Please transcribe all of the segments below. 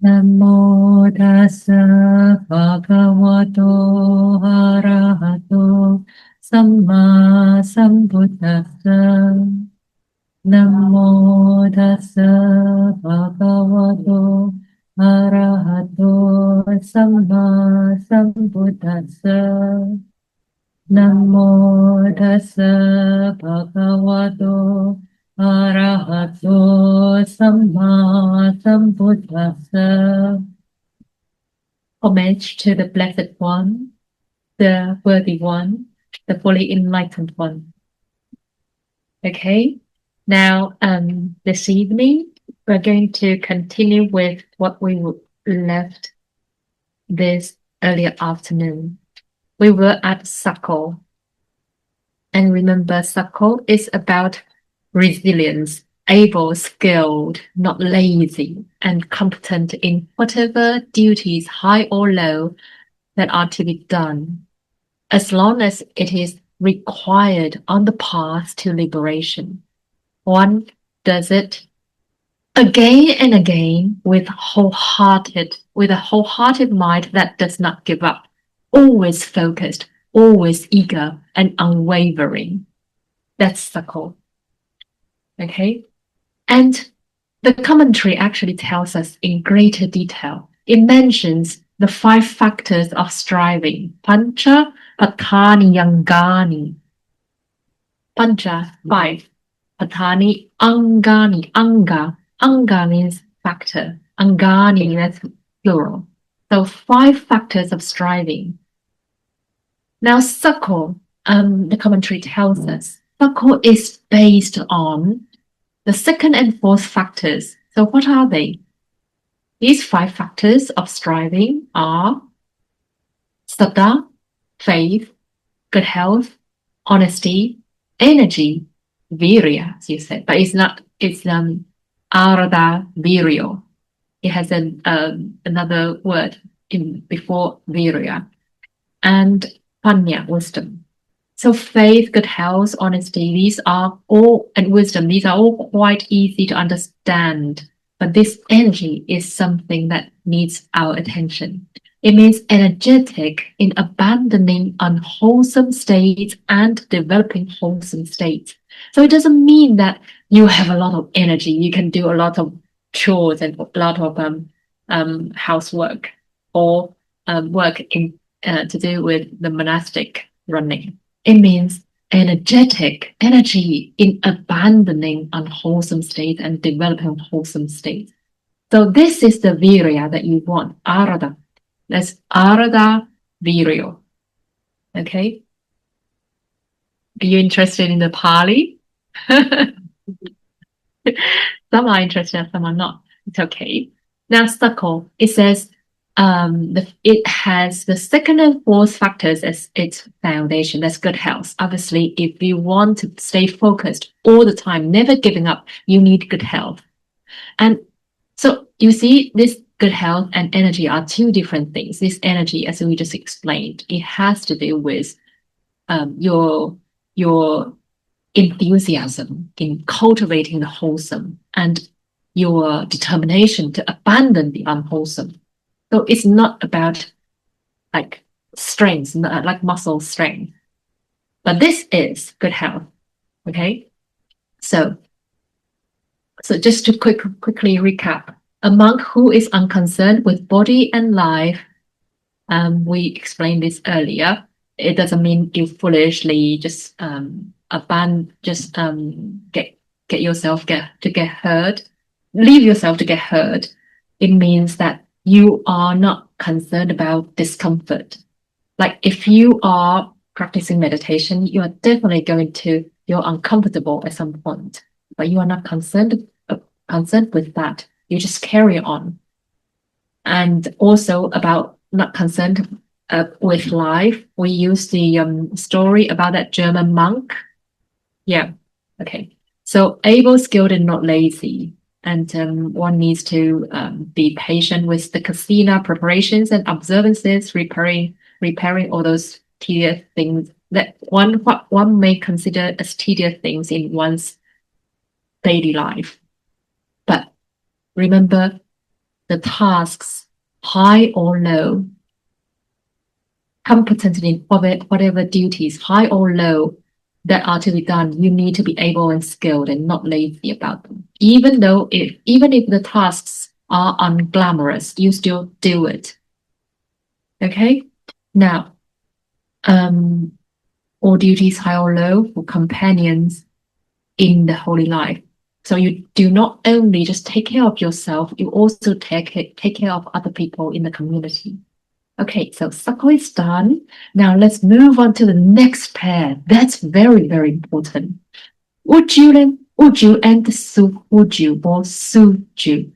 Namo tassa bhagavato arahato samma sambuddhassa. Namo tassa bhagavato arahato samma sambuddhassa. Namo tassa bhagavato arahato samma sambuddhassa. Homage to the Blessed One, the Worthy One, the fully enlightened one. Okay, now this evening we're going to continue with what we left this earlier afternoon. We were at Sakko. And remember, Sakko is about resilience, able, skilled, not lazy, and competent in whatever duties, high or low, that are to be done, as long as it is required on the path to liberation. One does it again and again with a wholehearted mind that does not give up, always focused, always eager and unwavering. That's Sakko. Okay? And the commentary actually tells us in greater detail. It mentions the 5 factors of striving. Pancha, Patani, Yangani. Pancha, 5. Patani, Angani, Anga. Anga means factor. Angani, that's plural. So 5 factors of striving. Now, Sakko, the commentary tells us, Sakko is based on the 2nd and 4th factors. So what are they? These 5 factors of striving are Sutta, faith, good health, honesty, energy, virya, as you said, but it's arada viryo. It has another word before virya, and panya, wisdom. So faith, good health, honesty, these are all, and wisdom, these are all quite easy to understand. But this energy is something that needs our attention. It means energetic in abandoning unwholesome states and developing wholesome states. So it doesn't mean that you have a lot of energy, you can do a lot of chores and a lot of housework or work to do with the monastic running. It means energetic energy in abandoning unwholesome states and developing wholesome states. So this is the virya that you want, arada. That's arada viryo. Okay? Are you interested in the Pali? Some are interested, some are not. It's okay. Now, Sakko, it says it has the 2nd and 4th factors as its foundation. That's good health. Obviously, if you want to stay focused all the time, never giving up, you need good health. And so you see, this good health and energy are 2 different things. This energy, as we just explained, it has to do with your enthusiasm in cultivating the wholesome and your determination to abandon the unwholesome. So it's not about like strength, not like muscle strength, but this is good health. Okay, so just to quickly recap, a monk who is unconcerned with body and life, we explained this earlier. It doesn't mean you foolishly just get yourself to get hurt, leave yourself to get hurt. It means that you are not concerned about discomfort. Like if you are practicing meditation, you are definitely you're uncomfortable at some point, but you are not concerned with that. You just carry on. And also about not concerned with life, we use the story about that German monk. Yeah, okay. So able, skilled, and not lazy. And one needs to be patient with the kasina preparations and observances, repairing all those tedious things that one may consider as tedious things in one's daily life. But remember, the tasks, high or low, competent in whatever duties, high or low, that are to be done, you need to be able and skilled and not lazy about them. Even if the tasks are unglamorous, you still do it. Okay? Now, all duties high or low for companions in the holy life. So you do not only just take care of yourself, you also take care of other people in the community. Okay, so Sako is done. Now let's move on to the next pair. That's very, very important. Uju and Suju or Suju.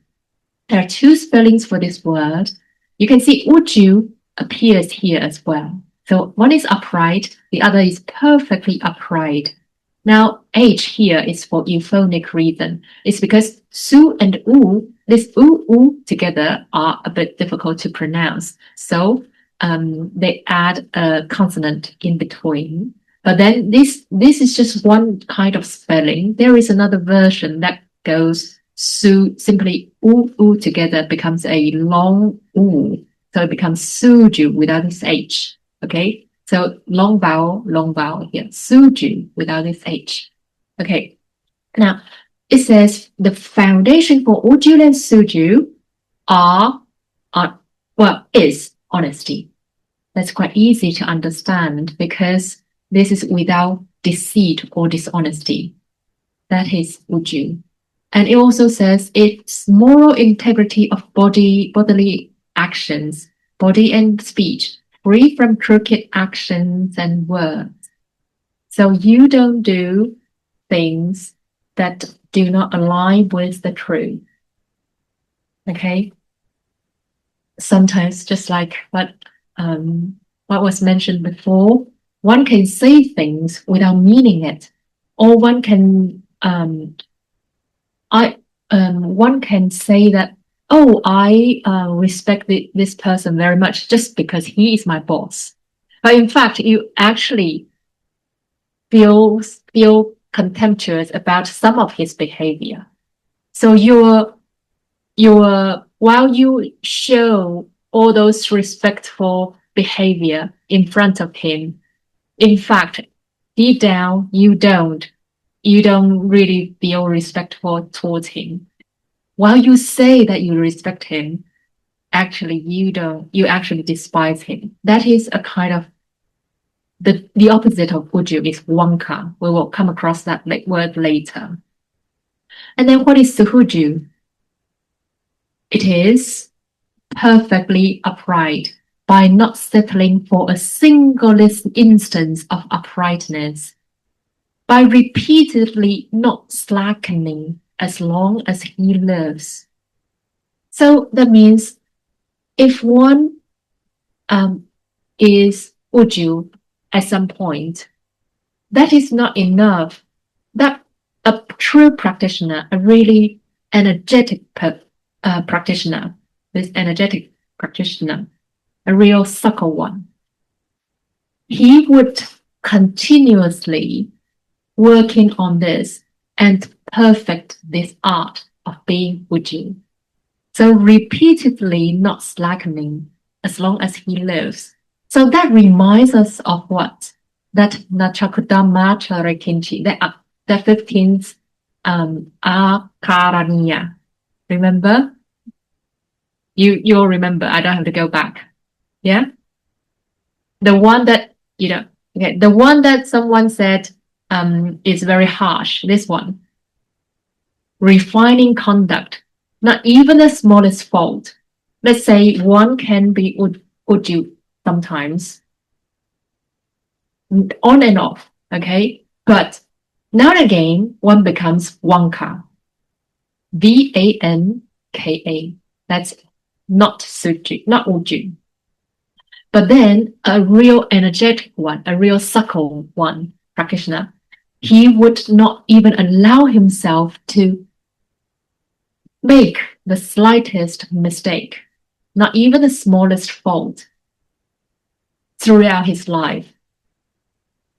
There are two spellings for this word. You can see Uju appears here as well. So one is upright, the other is perfectly upright. Now, H here is for euphonic reason. It's because Su and U, this U together are a bit difficult to pronounce. So they add a consonant in between. But then this is just one kind of spelling. There is another version that goes Su, simply U together becomes a long U. So it becomes Suju without this H. Okay? So long vowel here. Suju without this H. Okay. Now, it says the foundation for Uju and Suju is honesty. That's quite easy to understand because this is without deceit or dishonesty. That is Uju. And it also says it's moral integrity of bodily actions, body and speech, free from crooked actions and words. So you don't do things that do not align with the truth. Okay? Sometimes, just like what was mentioned before, one can say things without meaning it, or one can one can say that, oh, I respect this person very much just because he is my boss. But in fact, you actually feel contemptuous about some of his behavior. So while you show all those respectful behavior in front of him, in fact, deep down, you don't really feel respectful towards him. While you say that you respect him, actually you actually despise him. That is a kind of the opposite of Uju is Wonka. We will come across that word later. And then what is Suhuju? It is perfectly upright by not settling for a single instance of uprightness, by repeatedly not slackening as long as he lives. So that means if one is Uju at some point, that is not enough. That a true practitioner, a really energetic practitioner, this energetic practitioner, a real subtle one, he would continuously working on this and perfect this art of being Uju. So repeatedly not slackening as long as he lives. So that reminds us of what? That Nachakudama Charakinchi, the 15th Akaraniya. Remember? You'll remember. I don't have to go back. Yeah? The one that, the one that someone said is very harsh. This one. Refining conduct. Not even the smallest fault. Let's say one can be Uju sometimes, on and off, okay? But now and again, one becomes Wanka. Vanka. That's not Suju, not Uju. But then a real energetic one, a real subtle one, practitioner, he would not even allow himself to make the slightest mistake, not even the smallest fault throughout his life.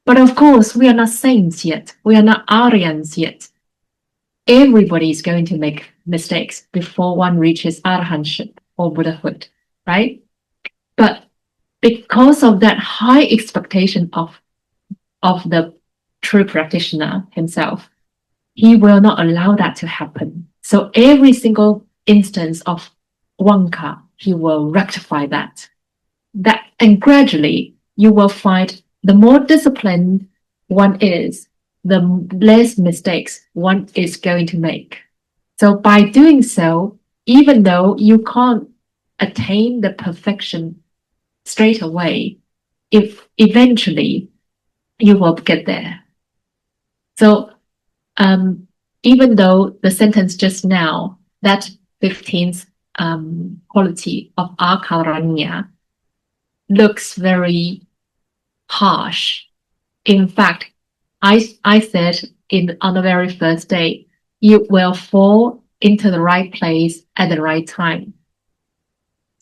But of course, we are not saints yet. We are not Aryans yet. Everybody is going to make mistakes before one reaches arahantship or Buddhahood, right? But because of that high expectation of the true practitioner himself, he will not allow that to happen. So every single instance of wanka, he will rectify that. And gradually you will find the more disciplined one is, the less mistakes one is going to make. So by doing so, even though you can't attain the perfection straight away, if eventually you will get there. So even though the sentence just now, that 15th quality of akaranya looks very harsh. In fact, I said on the very first day, you will fall into the right place at the right time.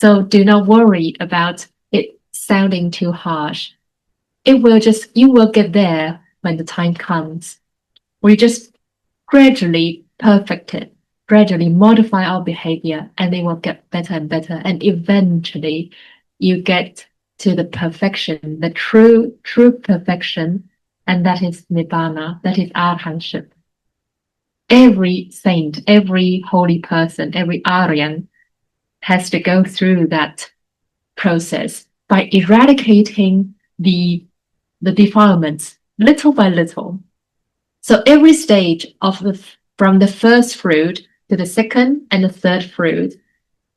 So do not worry about it sounding too harsh. You will get there when the time comes. We just gradually perfect it, gradually modify our behavior, and they will get better and better. And eventually you get to the perfection, the true perfection, and that is nibbana, that is arahantship. Every saint, every holy person, every Aryan has to go through that process by eradicating the defilements little by little. So every stage from the first fruit to the second and the third fruit,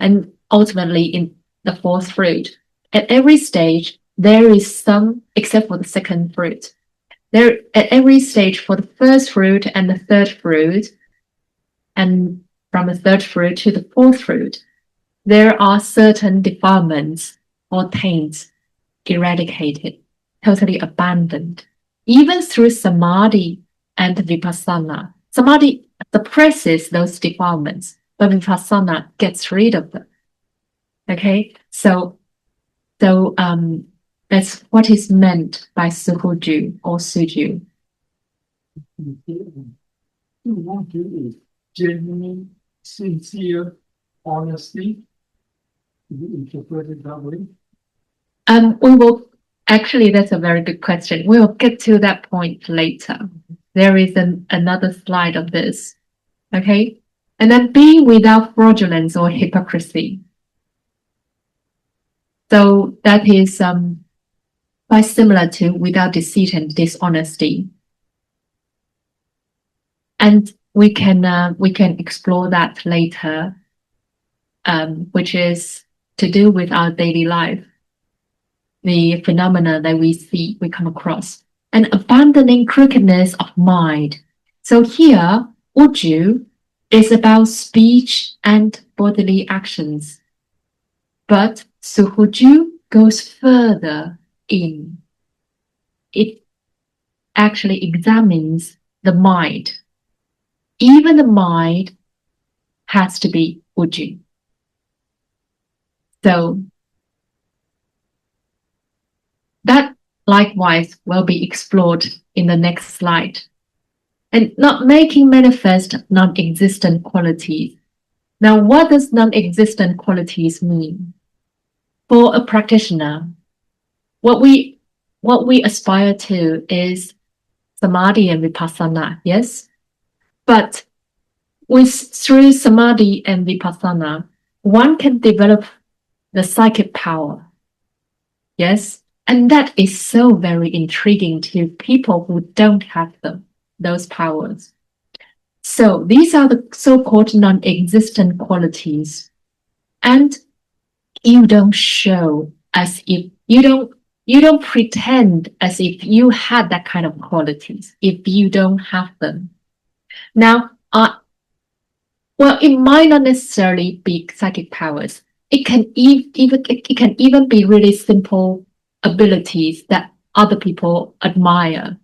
and ultimately in the fourth fruit, at every stage, there is some, except for the second fruit, there at every stage for the first fruit and the third fruit, and from the third fruit to the fourth fruit, there are certain defilements or taints eradicated, totally abandoned. Even through samadhi and vipassana, samadhi suppresses those defilements, but vipassana gets rid of them. Okay, so that's what is meant by suhuju or suju. Suhuju is genuine, sincere honesty. You interpret it that way? We will actually, that's a very good question. We'll get to that point later. There is another slide of this. Okay, and then being without fraudulence or hypocrisy. So that is quite similar to without deceit and dishonesty. And we can explore that later, which is to do with our daily life, the phenomena that we come across, and abandoning crookedness of mind. So here, uju is about speech and bodily actions, but suhuju goes further in. It actually examines the mind. Even the mind has to be uju. So that likewise will be explored in the next slide. And not making manifest non-existent qualities. Now, what does non-existent qualities mean? For a practitioner, what we aspire to is samadhi and vipassana, yes? But through samadhi and vipassana, one can develop the psychic power, yes? And that is so very intriguing to people who don't have those powers. So these are the so-called non-existent qualities. And you don't show as if you don't pretend as if you had that kind of qualities if you don't have them. Now, well, it might not necessarily be psychic powers. It can even be really simple abilities that other people admire.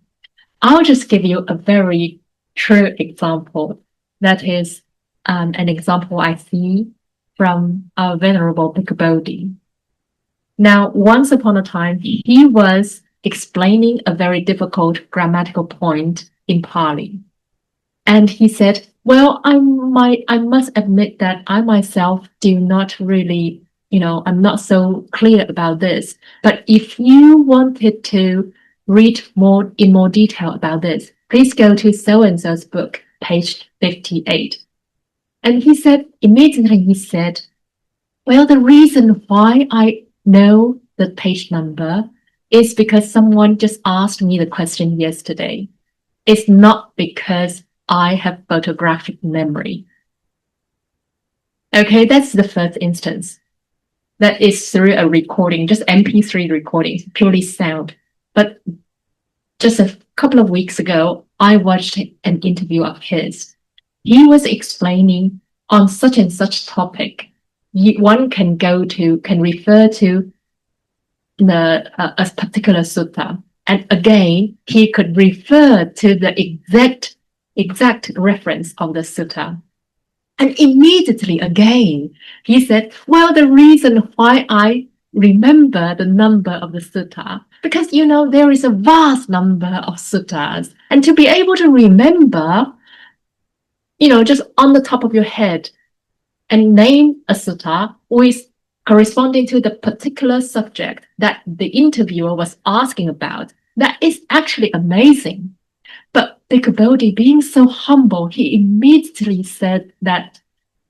I'll just give you a very true example. That is an example I see from our Venerable Bhikkhu Bodhi. Now, once upon a time, he was explaining a very difficult grammatical point in Pali. And he said, Well, I must admit that I myself do not really, I'm not so clear about this. But if you wanted to read in more detail about this, please go to so and so's book, page 58. And immediately he said, well, the reason why I know the page number is because someone just asked me the question yesterday. It's not because I have photographic memory. Okay, that's the first instance. That is through a recording, just MP3 recording, purely sound. But just a couple of weeks ago, I watched an interview of his. He was explaining on such and such topic. One can refer to a particular sutta. And again, he could refer to the exact reference of the sutta. And immediately again, he said, well, the reason why I remember the number of the sutta, because, there is a vast number of suttas. And to be able to remember, just on the top of your head and name a sutta with corresponding to the particular subject that the interviewer was asking about, that is actually amazing. But Bhikkhu Bodhi, being so humble, he immediately said that,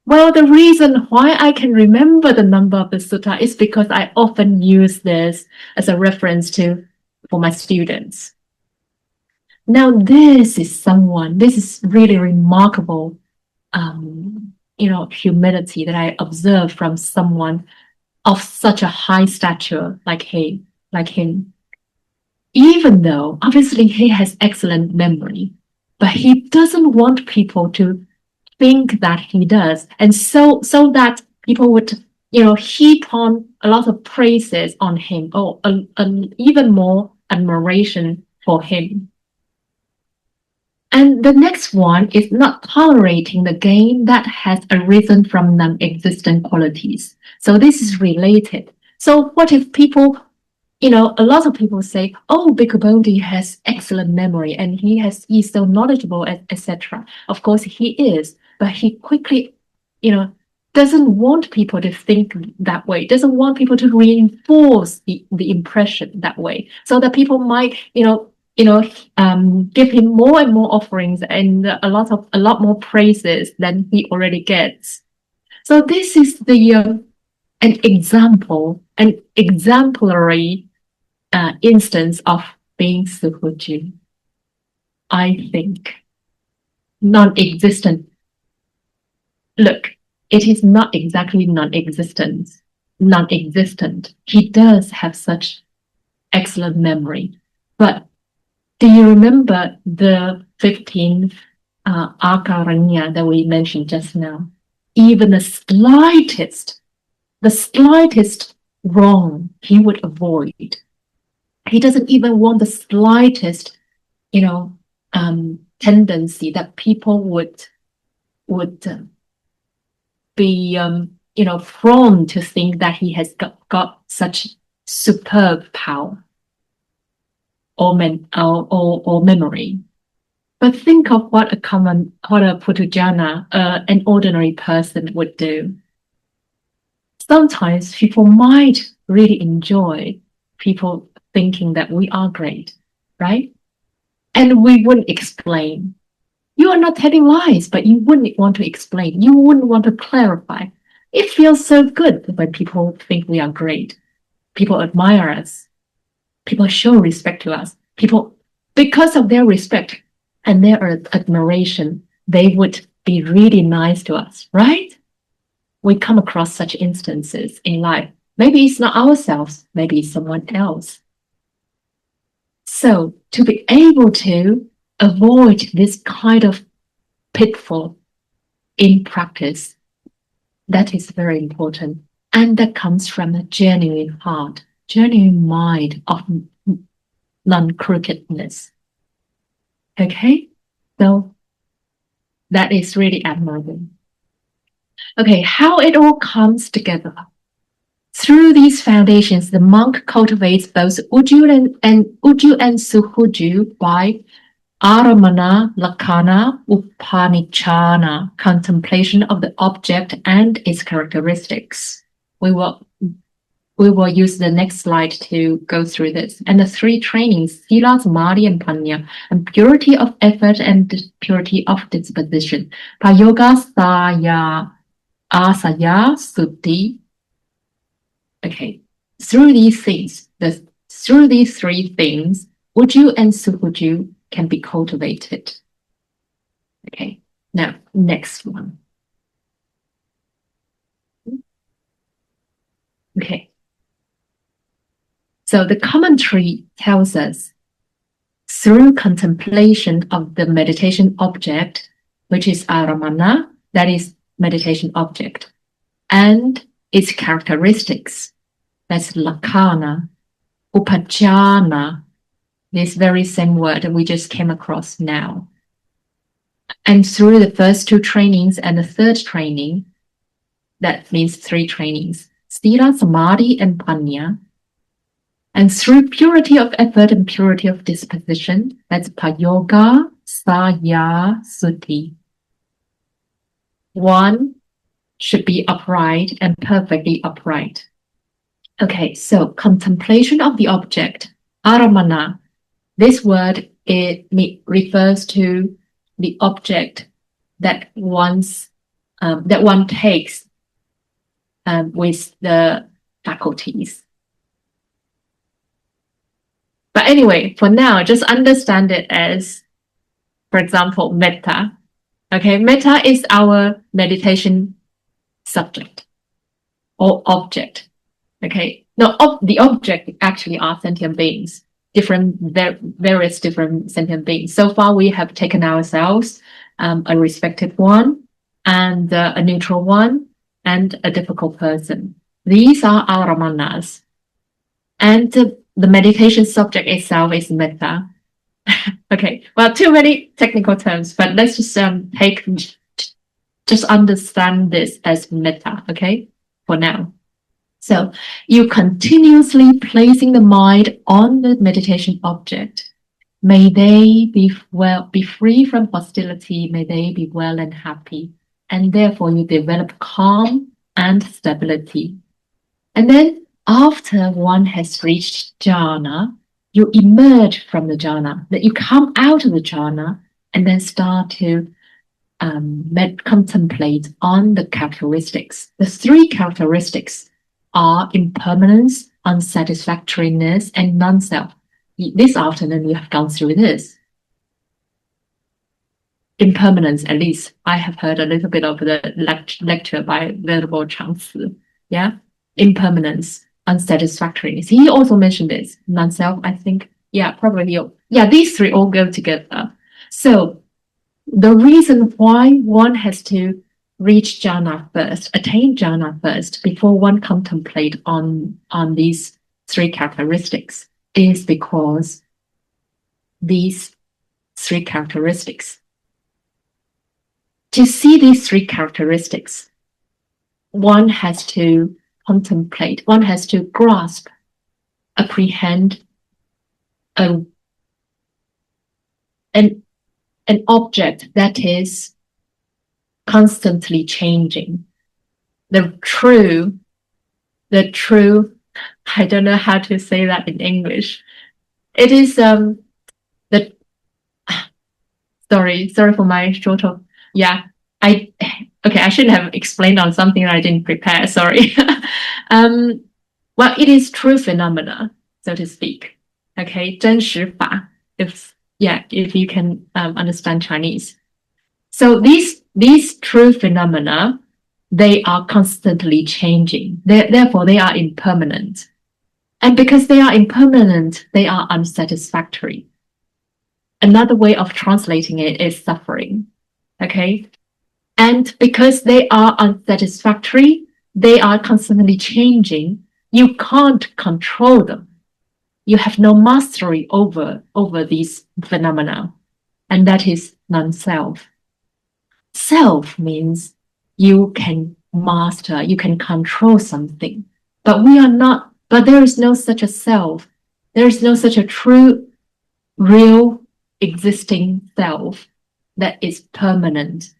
well, the reason why I can remember the number of the sutta is because I often use this as a reference for my students. Now, this is really remarkable, humility that I observe from someone of such a high stature like him. Even though obviously he has excellent memory, but he doesn't want people to think that he does, and so that people would heap on a lot of praises on him, or even more admiration for him. And the next one is not tolerating the gain that has arisen from non-existent qualities. So this is related. So what if people, a lot of people say, oh, Bhikkhu Bodhi has excellent memory and he's so knowledgeable, etc. Of course he is, but he quickly, doesn't want people to think that way, doesn't want people to reinforce the impression that way, so that people might, give him more and more offerings and a lot more praises than he already gets. So this is an exemplary instance of being suhuju. I think non-existent. Look, it is not exactly non-existent. He does have such excellent memory, but do you remember the 15 akaranya that we mentioned just now? Even the slightest wrong, he would avoid. He doesn't even want the slightest, tendency that people would be, prone to think that he has got such superb power or memory. But think of what a putujana, an ordinary person would do. Sometimes people might really enjoy people thinking that we are great, right? And we wouldn't explain. You are not telling lies, but you wouldn't want to explain. You wouldn't want to clarify. It feels so good when people think we are great. People admire us. People show respect to us. People, because of their respect and their admiration, they would be really nice to us, right? We come across such instances in life. Maybe it's not ourselves, maybe it's someone else. So to be able to avoid this kind of pitfall in practice, that is very important. And that comes from a genuine heart, genuine mind of non-crookedness. Okay? So that is really admirable. Okay, how it all comes together. Through these foundations, the monk cultivates both uju and suhuju by Aramana, Lakkhana, Upanishana, contemplation of the object and its characteristics. We will use the next slide to go through this. And the three trainings, Sila, Samadhi, and Panya, and purity of effort and purity of disposition. Prayoga, Saya, Asaya, Suddhi. Okay, through these things, through these three things, Uju and Suhuju can be cultivated. Okay, now next one. Okay. So the commentary tells us through contemplation of the meditation object, which is aramana, that is meditation object, and its characteristics, that's lakkhana, upajjhana, this very same word we just came across now. And through the first two trainings and the third training, that means three trainings, Sila, Samadhi, and Panya. And through purity of effort and purity of disposition, that's Payoga, Saya, Suddhi. One should be upright and perfectly upright. Okay, so contemplation of the object, aramana. This word refers to the object that one takes with the faculties. But anyway, for now, just understand it as, for example, metta. Okay, metta is our meditation subject or object. Okay, no, the object actually are sentient beings, various different sentient beings. So far, we have taken ourselves, a respected one, and a neutral one, and a difficult person. These are our ramanas. And the meditation subject itself is metta. Okay, well, too many technical terms, but let's just just understand this as metta, okay, for now. So you continuously placing the mind on the meditation object. May they be free from hostility. May they be well and happy. And therefore you develop calm and stability. And then after one has reached jhana, you emerge from the jhana, that you come out of the jhana and then start to contemplate on the characteristics. The three characteristics are impermanence, unsatisfactoriness, and non-self. This afternoon we have gone through this. Impermanence, at least I have heard a little bit of the lecture by Venerable ChanXi. Yeah, impermanence, unsatisfactoriness. He also mentioned this. Non-self, I think. Yeah, probably. Yeah, these three all go together. So the reason why one has to reach jhana first, attain jhana first, before one contemplate on these three characteristics is because these three characteristics. To see these three characteristics, one has to contemplate, one has to grasp, apprehend an object that is constantly changing. The true, I don't know how to say that in English. It is sorry for my short of, yeah, I shouldn't have explained on something that I didn't prepare, sorry. Well, it is true phenomena, so to speak. Okay, 真实法, if you can understand Chinese. So these true phenomena, they are constantly changing. Therefore, they are impermanent. And because they are impermanent, they are unsatisfactory. Another way of translating it is suffering. Okay? And because they are unsatisfactory, they are constantly changing. You can't control them. You have no mastery over these phenomena. And that is non-self. Self means you can master, you can control something. But there is no such a self. There is no such a true, real existing self that is permanent.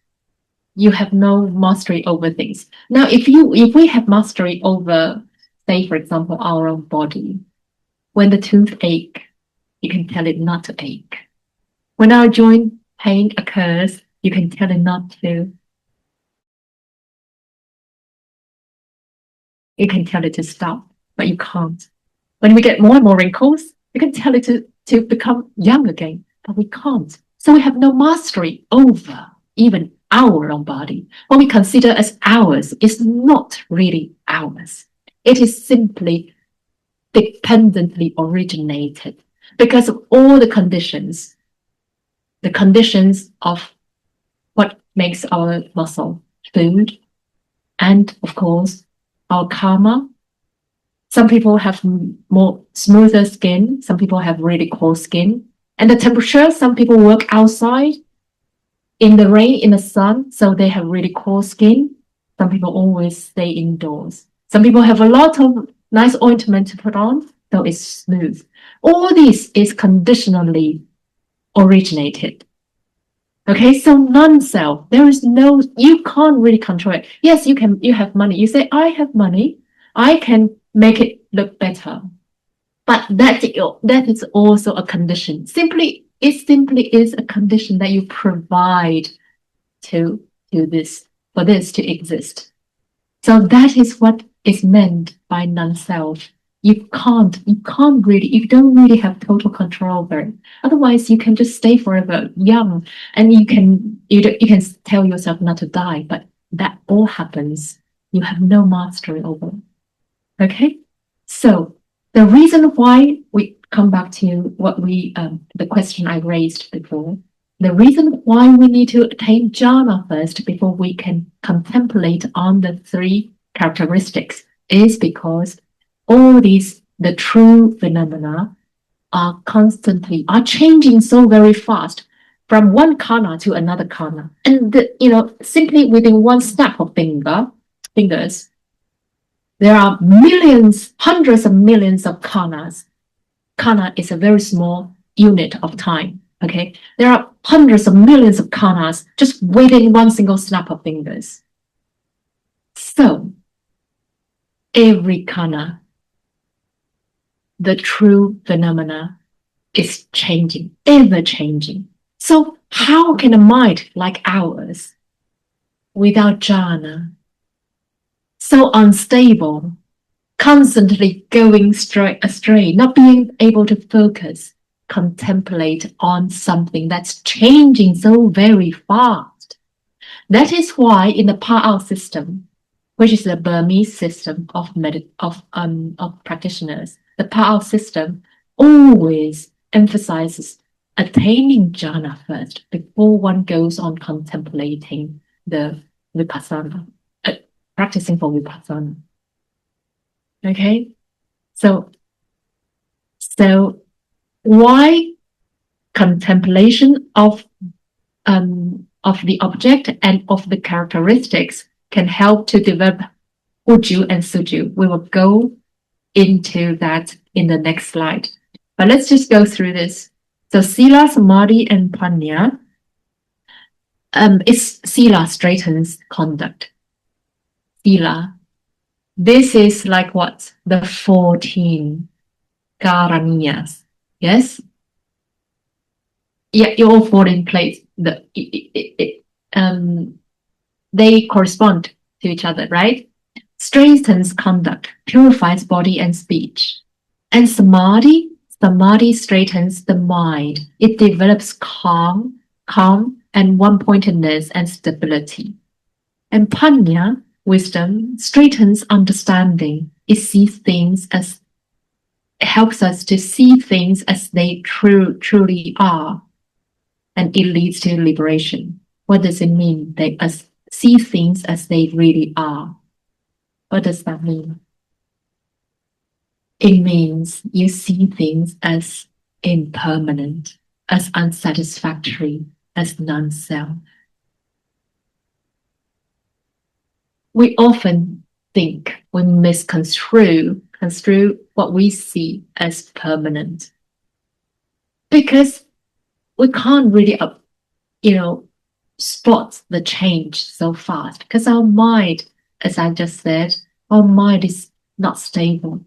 You have no mastery over things. Now, if we have mastery over, say, for example, our own body, when the tooth ache, you can tell it not to ache. When our joint pain occurs, you can tell it not to. You can tell it to stop, but you can't. When we get more and more wrinkles, you can tell it to become young again, but we can't. So we have no mastery over even our own body. What we consider as ours is not really ours. It is simply dependently originated because of all the conditions of what makes our muscle, food, and of course, our karma. Some people have more smoother skin. Some people have really cold skin. And the temperature, some people work outside in the rain, in the sun, so they have really cold skin. Some people always stay indoors. Some people have a lot of nice ointment to put on, so it's smooth. All this is conditionally originated. Okay, so non-self, you can't really control it. Yes, you have money. You say, I have money. I can make it look better. But that is also a condition. It simply is a condition that you provide to this, for this to exist. So that is what is meant by non-self. You don't really have total control over it. Otherwise, you can just stay forever young, and you can tell yourself not to die, but that all happens. You have no mastery over it. Okay, so the reason why we come back to the question I raised before. The reason why we need to attain jhana first before we can contemplate on the three characteristics is because the true phenomena are changing so very fast from one kana to another kana. And, simply within one snap of fingers, there are millions, hundreds of millions of kanas. Kana is a very small unit of time. Okay, there are hundreds of millions of kanas just within one single snap of fingers. So every kana, the true phenomena, is changing, ever changing. So how can a mind like ours, without jhana, so unstable, constantly going astray, not being able to focus, contemplate on something that's changing so very fast? That is why in the Pa'ao system, which is the Burmese system of practitioners, the Pa'ao system always emphasizes attaining jhana first before one goes on contemplating the vipassana, practicing for vipassana. Okay, so why contemplation of the object and of the characteristics can help to develop uju and suju? We will go into that in the next slide. But let's just go through this. So sila, samadhi, and panya. Sila straightens conduct. Sila. This is like what? The 14 karaniyas. Yes? Yeah, you all fall in place. They correspond to each other, right? Straightens conduct, purifies body and speech. And samadhi straightens the mind. It develops calm and one-pointedness and stability. And panya, wisdom, straightens understanding. It helps us to see things as they truly are. And it leads to liberation. What does it mean? They see things as they really are. What does that mean? It means you see things as impermanent, as unsatisfactory, as non-self. We often think we misconstrue what we see as permanent. Because we can't really, spot the change so fast because our mind, as I just said, our mind is not stable,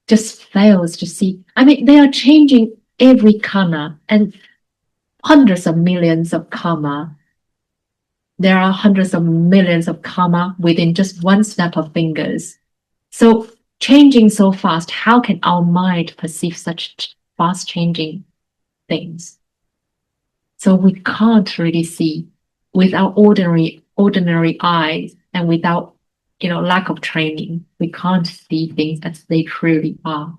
just fails to see. I mean, they are changing every karma and hundreds of millions of karma. There are hundreds of millions of karma within just one snap of fingers. So changing so fast, how can our mind perceive such fast changing things? So we can't really see with our ordinary eyes and without lack of training, we can't see things as they truly are.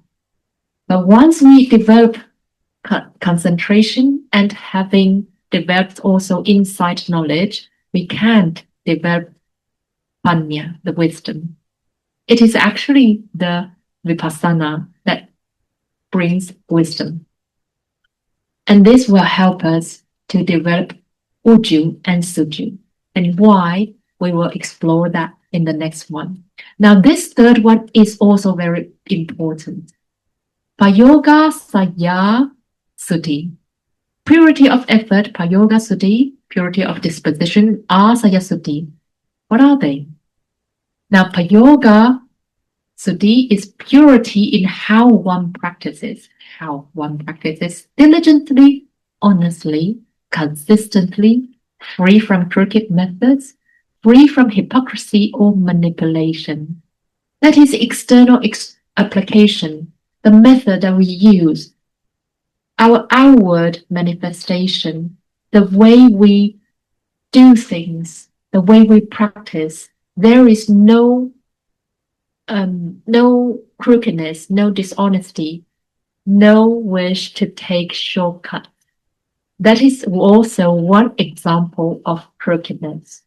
But once we develop concentration and having developed also insight knowledge, we can develop panya, the wisdom. It is actually the vipassana that brings wisdom. And this will help us to develop uju and suju. And why, we will explore that in the next one. Now, this third one is also very important. Payoga saya suti. Purity of effort, payoga suti, purity of disposition, asaya suti. What are they? Now, payoga suti is purity in how one practices, diligently, honestly, consistently, free from crooked methods, free from hypocrisy or manipulation. That is external application, the method that we use, our outward manifestation, the way we do things, the way we practice. There is no crookedness, no dishonesty, no wish to take shortcuts. That is also one example of crookedness.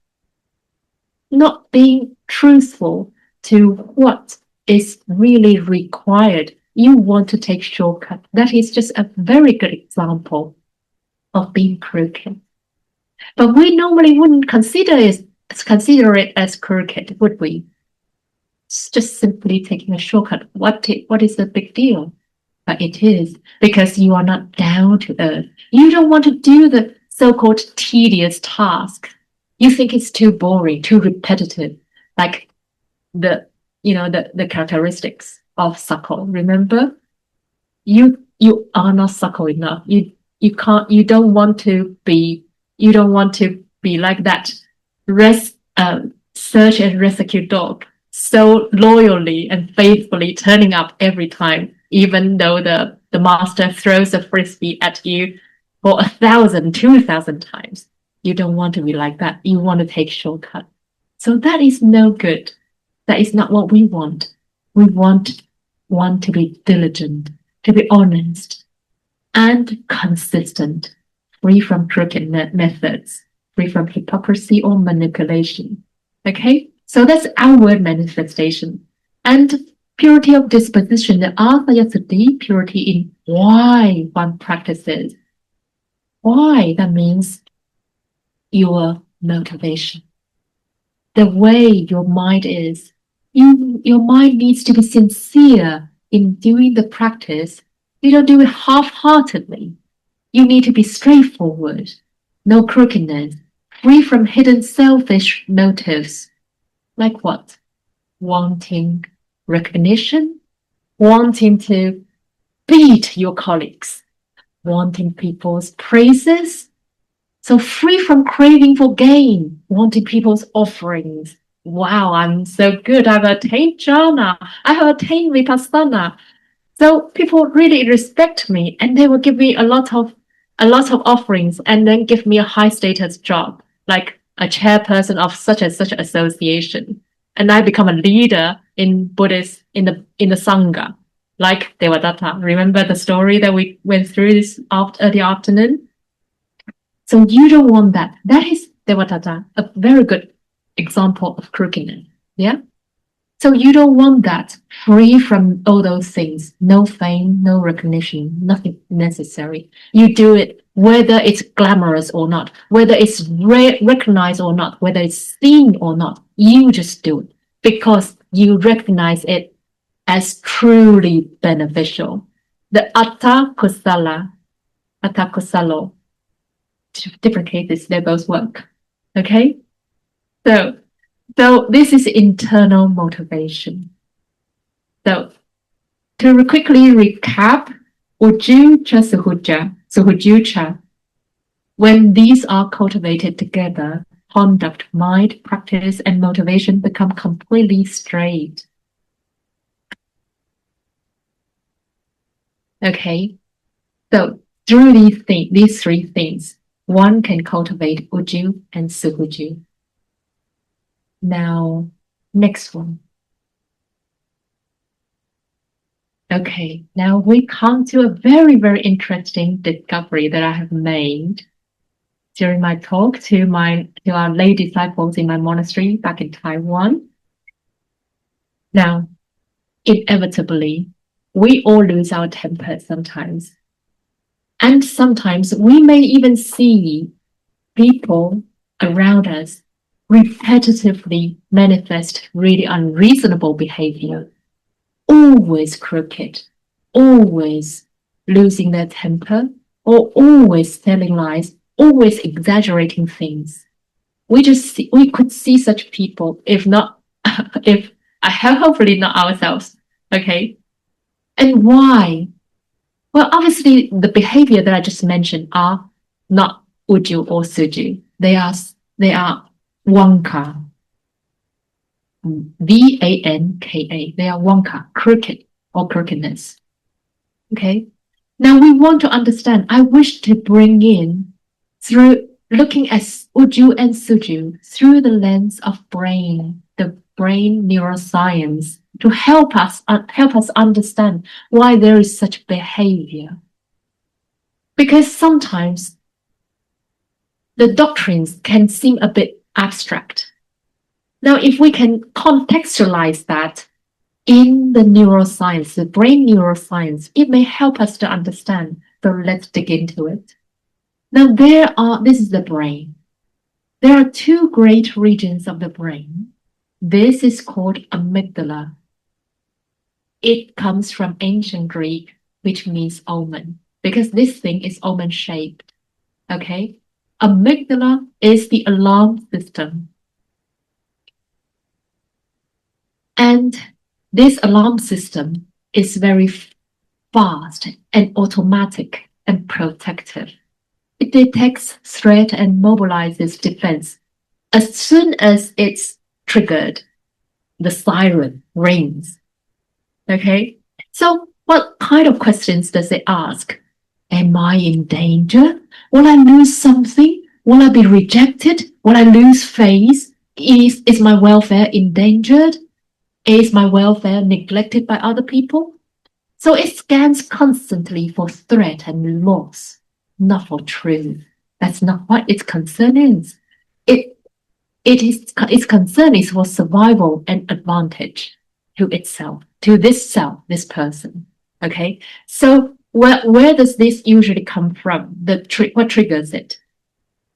Not being truthful to what is really required. You want to take shortcut. That is just a very good example of being crooked. But we normally wouldn't consider it as crooked, would we? It's just simply taking a shortcut. What is the big deal? But it is, because you are not down to earth. You don't want to do the so-called tedious task. You think it's too boring, too repetitive, like the characteristics of Sako. Remember, you are not Sako enough. You don't want to be like that search and rescue dog, so loyally and faithfully turning up every time, even though the master throws a frisbee at you for 1,000, 2,000 times. You don't want to be like that. You want to take shortcut. So that is no good. That is not what we want. We want one to be diligent, to be honest and consistent, free from crooked methods, free from hypocrisy or manipulation. Okay? So that's outward manifestation. And purity of disposition, the asaya purity in why one practices. Why? That means your motivation. The way your mind is. Your mind needs to be sincere in doing the practice. You don't do it half-heartedly. You need to be straightforward, no crookedness, free from hidden selfish motives. Like what? Wanting recognition, wanting to beat your colleagues, wanting people's praises. So free from craving for gain, wanting people's offerings. Wow, I'm so good. I've attained jhana. I have attained vipassana. So people really respect me, and they will give me a lot of offerings, and then give me a high status job, like a chairperson of such and such association. And I become a leader in Buddhist in the Sangha, like Devadatta. Remember the story that we went through this early afternoon? So you don't want that. That is Devadatta, a very good example of crookedness. Yeah? So you don't want that. Free from all those things. No fame, no recognition, nothing necessary. You do it whether it's glamorous or not, whether it's recognized or not, whether it's seen or not. You just do it because you recognize it as truly beneficial. The atta kusalo, different cases, they both work. Okay? So this is internal motivation. So to quickly recap, ujucha suhujucha, when these are cultivated together, conduct, mind, practice, and motivation become completely straight. Okay? So through these three things, one can cultivate uju and suhuju. Now, next one. Okay, now we come to a very, very interesting discovery that I have made during my talk to our lay disciples in my monastery back in Taiwan. Now, inevitably, we all lose our temper sometimes. And sometimes we may even see people around us repetitively manifest really unreasonable behavior, always crooked, always losing their temper, or always telling lies, always exaggerating things. We could see such people, if not, if hopefully not ourselves. Okay. And why? Well, obviously the behavior that I just mentioned are not uju or suju. They are wanka. Vanka. They are wanka, crooked or crookedness. Okay. Now we want to understand. I wish to bring in through looking at uju and suju through the lens of the brain neuroscience to help us understand why there is such behavior. Because sometimes the doctrines can seem a bit abstract. Now, if we can contextualize that in the neuroscience, the brain neuroscience, it may help us to understand. So let's dig into it. Now, this is the brain. There are two great regions of the brain. This is called amygdala. It comes from ancient Greek, which means almond, because this thing is almond shaped. Okay? Amygdala is the alarm system. And this alarm system is very fast and automatic and protective. It detects threat and mobilizes defense. As soon as it's triggered, the siren rings. Okay? So what kind of questions does it ask? Am I in danger? Will I lose something? Will I be rejected? Will I lose face? Is my welfare endangered? Is my welfare neglected by other people? So it scans constantly for threat and loss, not for truth. That's not what its concern is. Its concern is for survival and advantage to itself, to this person. Okay. So where does this usually come from? What triggers it?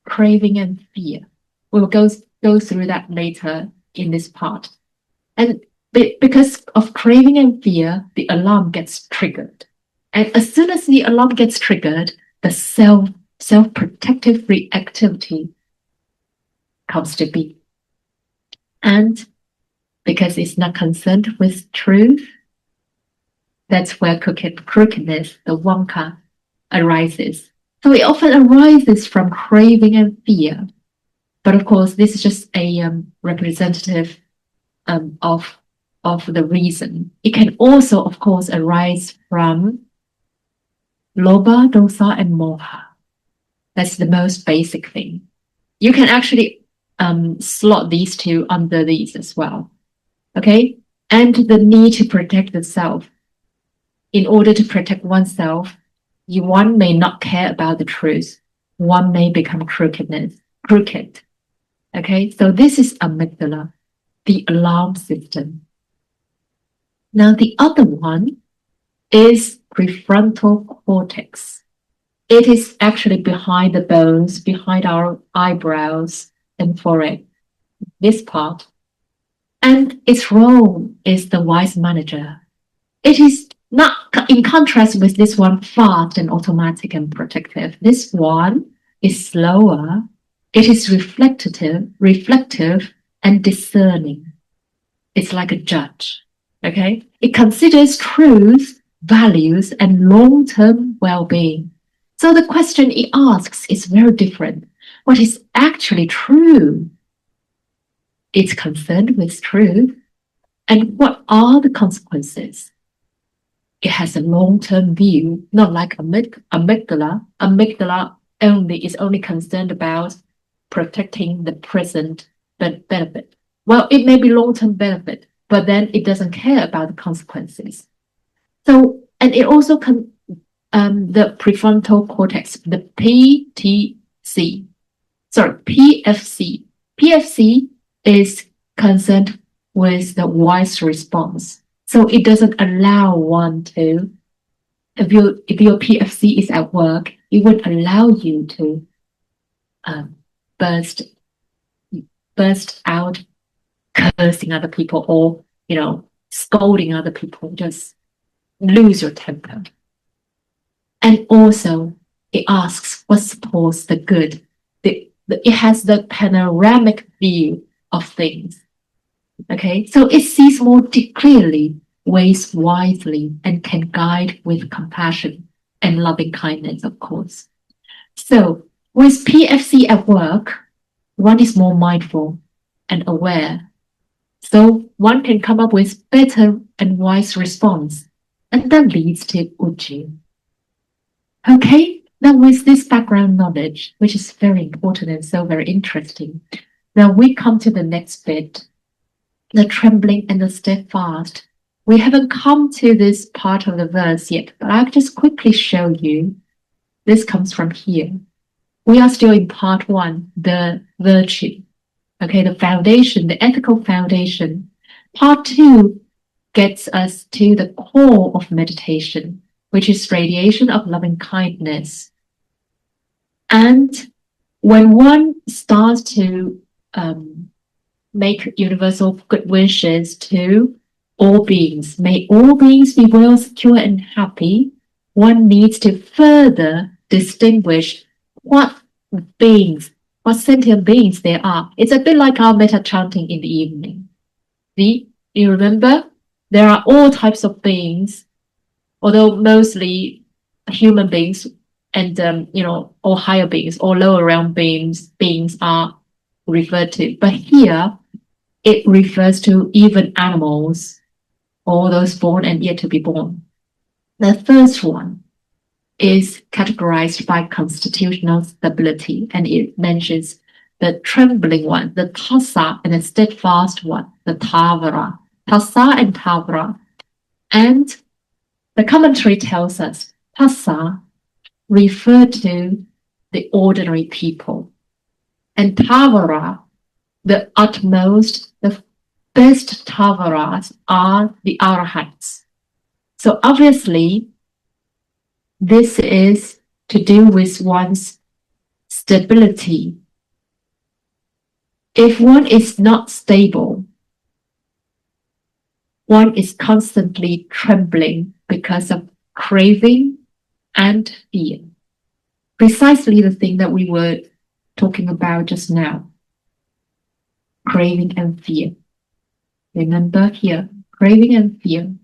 Craving and fear. We'll go through that later in this part. And because of craving and fear, the alarm gets triggered. And as soon as the alarm gets triggered, the self-protective reactivity comes to be. And because it's not concerned with truth, that's where crookedness, the wanka, arises. So it often arises from craving and fear. But of course, this is just a representative of the reason. It can also, of course, arise from lobha, dosa, and moha. That's the most basic thing. You can actually slot these two under these as well. Okay? And the need to protect the self. In order to protect oneself, one may not care about the truth. One may become crooked. Okay? So this is amygdala, the alarm system. Now, the other one is prefrontal cortex. It is actually behind the bones, behind our eyebrows and forehead, this part. And its role is the wise manager. It is not in contrast with this one, fast and automatic and protective. This one is slower, it is reflective and discerning. It's like a judge, okay? It considers truth, values, and long-term well-being. So the question it asks is very different. What is actually true? It's concerned with truth. And what are the consequences? It has a long-term view, not like amygdala. Amygdala is only concerned about protecting the present benefit. Well, it may be long-term benefit, but then it doesn't care about the consequences. So, and it also the prefrontal cortex, the PFC. PFC is concerned with the wise response. So it doesn't allow one to, if your PFC is at work, it would allow you to burst out cursing other people or, scolding other people, just lose your temper. And also, it asks what supports the good. It has the panoramic view of things. Okay, so it sees more clearly, weighs wisely, and can guide with compassion and loving kindness, of course. So, with PFC at work, one is more mindful and aware. So, one can come up with better and wise response, and that leads to Uji. Okay, now with this background knowledge, which is very important and so very interesting, now we come to the next bit, the trembling and the steadfast. We haven't come to this part of the verse yet, but I'll just quickly show you. This comes from here. We are still in part one, the virtue. Okay, the foundation, the ethical foundation. Part two gets us to the core of meditation, which is radiation of loving kindness. And when one starts to make universal good wishes to all beings, may all beings be well, secure, and happy, one needs to further distinguish what sentient beings there are. It's a bit like our metta chanting in the evening. You remember? There are all types of beings, although mostly human beings and, or higher beings or lower realm beings are referred to. But here, it refers to even animals, all those born and yet to be born. The first one is categorized by constitutional stability, and it mentions the trembling one, the tassa, and the steadfast one, the tavara. Tassa and tavara. And the commentary tells us tassa refer to the ordinary people, and tavara, the utmost, the best tavaras are the arahats. So obviously, this is to do with one's stability. If one is not stable, one is constantly trembling because of craving and fear. Precisely the thing that we were talking about just now. Craving and fear. Remember here, craving and fear.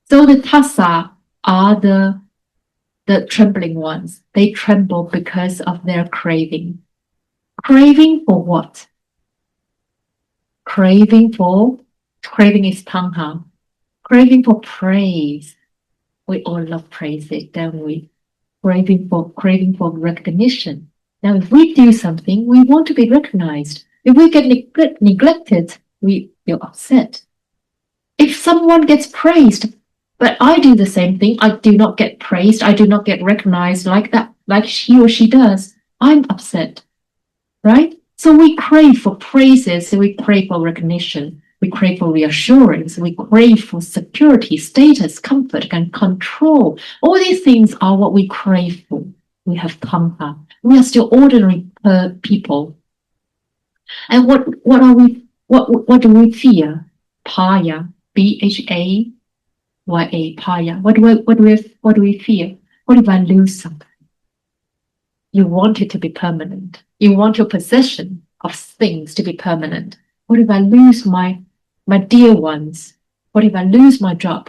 So the tassa are the trembling ones. They tremble because of their craving. Craving for what? Craving is tanha. Craving for praise. We all love praise, don't we? Craving for recognition. Now, if we do something, we want to be recognized. If we get neglected, we feel upset. If someone gets praised, but I do the same thing, I do not get praised, I do not get recognized like that, like he or she does, I'm upset, right? So we crave for praises, we crave for recognition, we crave for reassurance, we crave for security, status, comfort, and control. All these things are what we crave for. We have tanha. We are still ordinary people. And what do we fear? Paya, Bhaya, paya. What do we fear? What if I lose something? You want it to be permanent. You want your possession of things to be permanent. What if I lose my dear ones? What if I lose my job?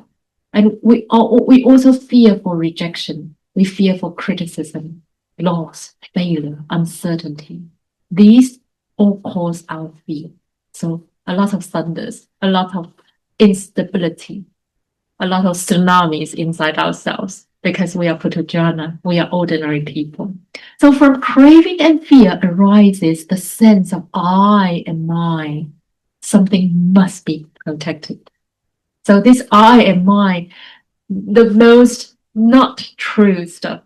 And we also fear for rejection. We fear for criticism, loss, failure, uncertainty. These all cause our fear. So a lot of thunders, a lot of instability, a lot of tsunamis inside ourselves because we are puthujjana, we are ordinary people. So from craving and fear arises the sense of I and mine. Something must be protected. So this I and mine, the most not true stuff,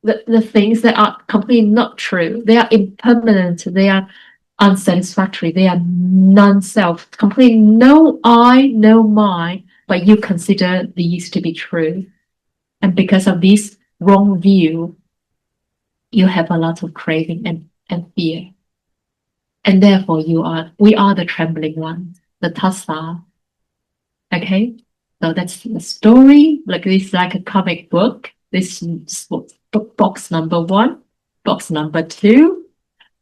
the things that are completely not true, they are impermanent, they are unsatisfactory, they are non-self, completely no I, no mine, but you consider these to be true. And because of this wrong view, you have a lot of craving and fear. And therefore we are the trembling ones, the tassa. Okay? So that's the story. Like this, like a comic book. This is box number 1. Box number 2.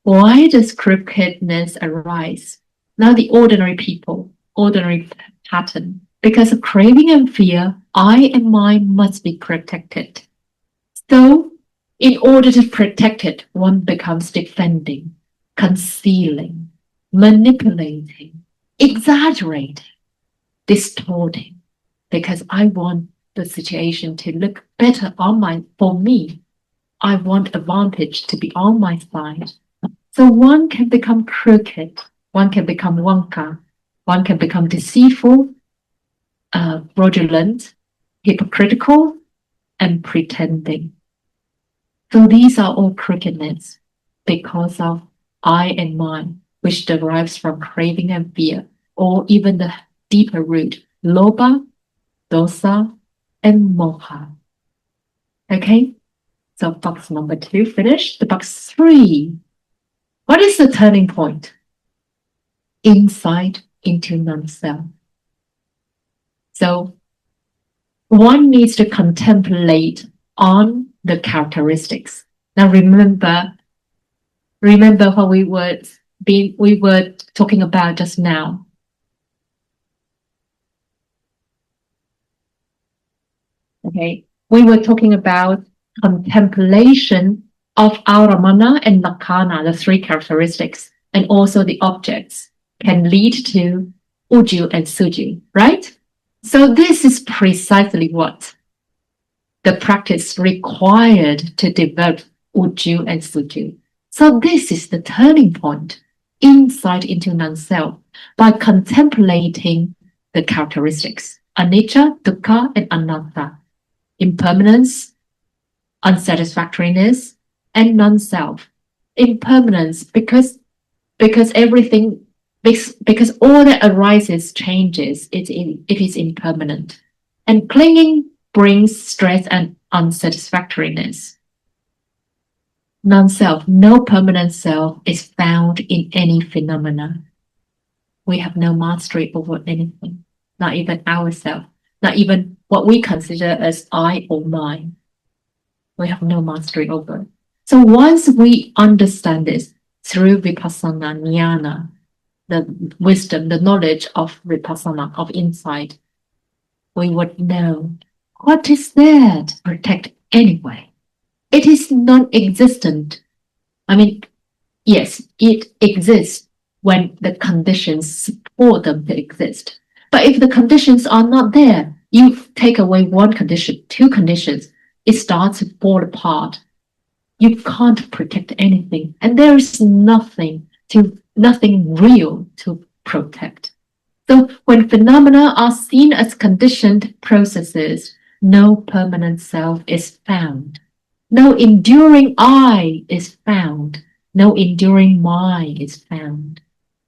Why does crookedness arise? Now the ordinary people, ordinary pattern. Because of craving and fear, I and mine must be protected. So in order to protect it, one becomes defending, concealing, manipulating, exaggerating, distorting, because I want the situation to look better for me. I want advantage to be on my side. So one can become crooked, one can become wonka, one can become deceitful, fraudulent, hypocritical, and pretending. So these are all crookedness because of I and mine, which derives from craving and fear, or even the deeper root, lobha, dosa, and moha. Okay, so box number 2 finished. The box 3. What is the turning point? Insight into non-self. So one needs to contemplate on the characteristics. Now remember what we were talking about just now. Okay, we were talking about contemplation of Auramana and Lakkhana, the 3 characteristics, and also the objects can lead to Uju and Suju, right? So this is precisely what the practice required to develop Uju and Suju. So this is the turning point, insight into non-self, by contemplating the characteristics, anicca, dukkha, and anatta, impermanence, unsatisfactoriness, and non-self. Impermanence because everything, because all that arises changes, it is impermanent. And clinging brings stress and unsatisfactoriness. Non-self, no permanent self is found in any phenomena. We have no mastery over anything, not even ourselves, not even what we consider as I or mine. We have no mastery over it. So once we understand this through vipassana jnana, the wisdom, the knowledge of vipassana, of insight, we would know what is there to protect anyway. It is non-existent. I mean, yes, it exists when the conditions support them to exist. But if the conditions are not there, you take away one condition, 2 conditions, it starts to fall apart. You can't protect anything, and there is nothing real to protect. So when phenomena are seen as conditioned processes, no permanent self is found. No enduring I is found. No enduring mind is found.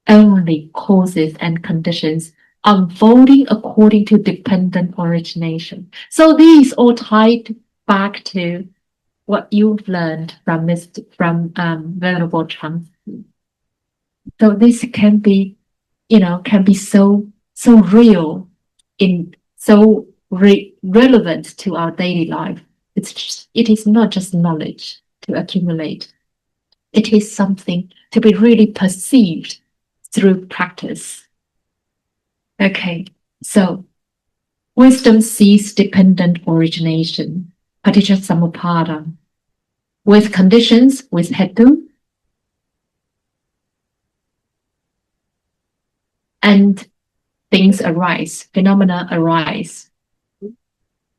Only causes and conditions unfolding according to dependent origination. So these all tied back to what you've learned from Venerable ChanXi. So this can be, can be so real, relevant to our daily life. It is not just knowledge. to accumulate. It is something to be really perceived through practice. Okay, so wisdom sees dependent origination, paticca samuppada, with conditions, with hetu, and things arise, phenomena arise.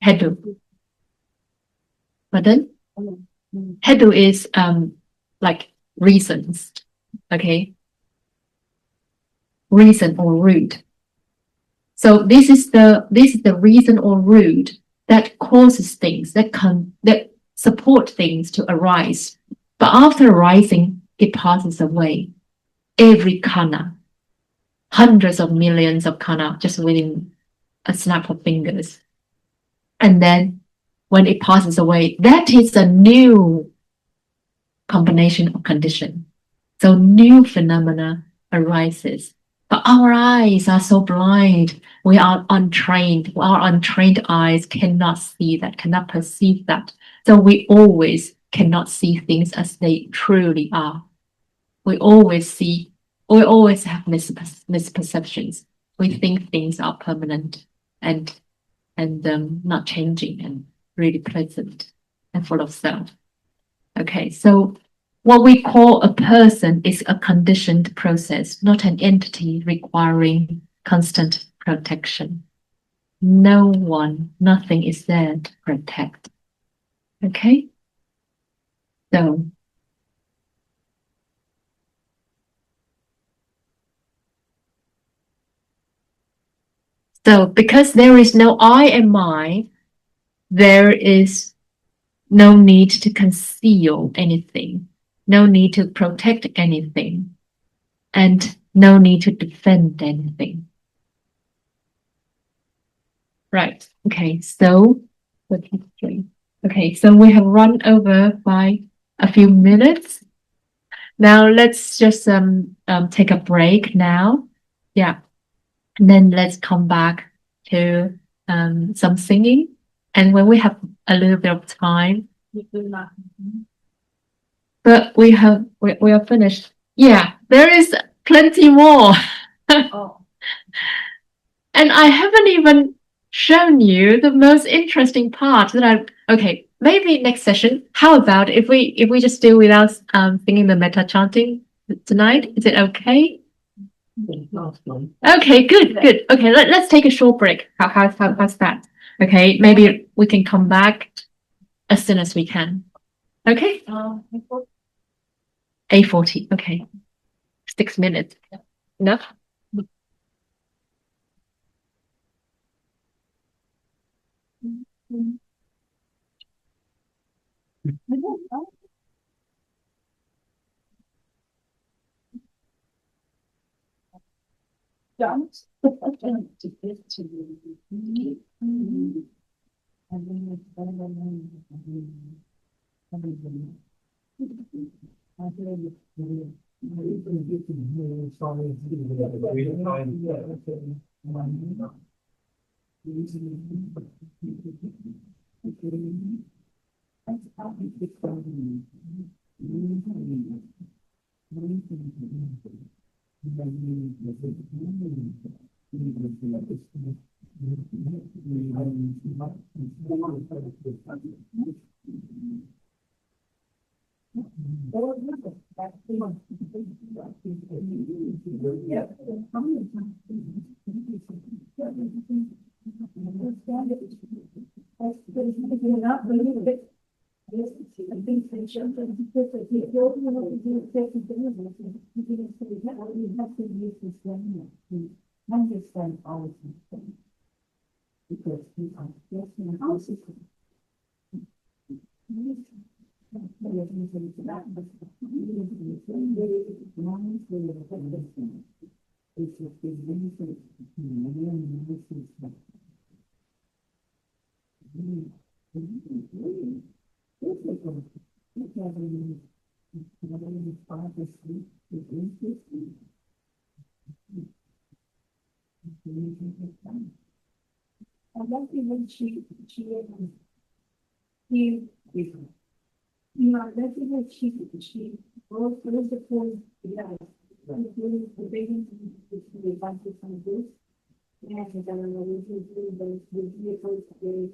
Hetu. Pardon? Hetu is like reasons, okay? Reason or root. So this is the reason or root that causes things that support things to arise. But after arising, it passes away. Every kana, hundreds of millions of kana, just within a snap of fingers. And then when it passes away, that is a new combination of condition. So new phenomena arises. But our eyes are so blind. We are untrained. Our untrained eyes cannot see that, cannot perceive that. So we always cannot see things as they truly are. We always have misperceptions. We think things are permanent and not changing and really pleasant and full of self. Okay, so what we call a person is a conditioned process, not an entity requiring constant protection. No one, nothing is there to protect. Okay? So because there is no I and my, there is no need to conceal anything, no need to protect anything, and no need to defend anything. Right. Okay. So, okay. So we have run over by a few minutes. Now let's just take a break now. Yeah. And then let's come back to some singing. And when we have a little bit of time, but we are finished. Yeah, there is plenty more. Oh. And I haven't even shown you the most interesting part okay, maybe next session. How about if we just do without singing the metta chanting tonight? Is it okay? Okay, good. Okay, let's take a short break. How's that? Okay, maybe we can come back as soon as we can. Okay? 8:40. Okay. 6 minutes. Enough? Yeah, that's what she wrote the poem. Yeah, including the baby, the bunch of some this. And the vehicles is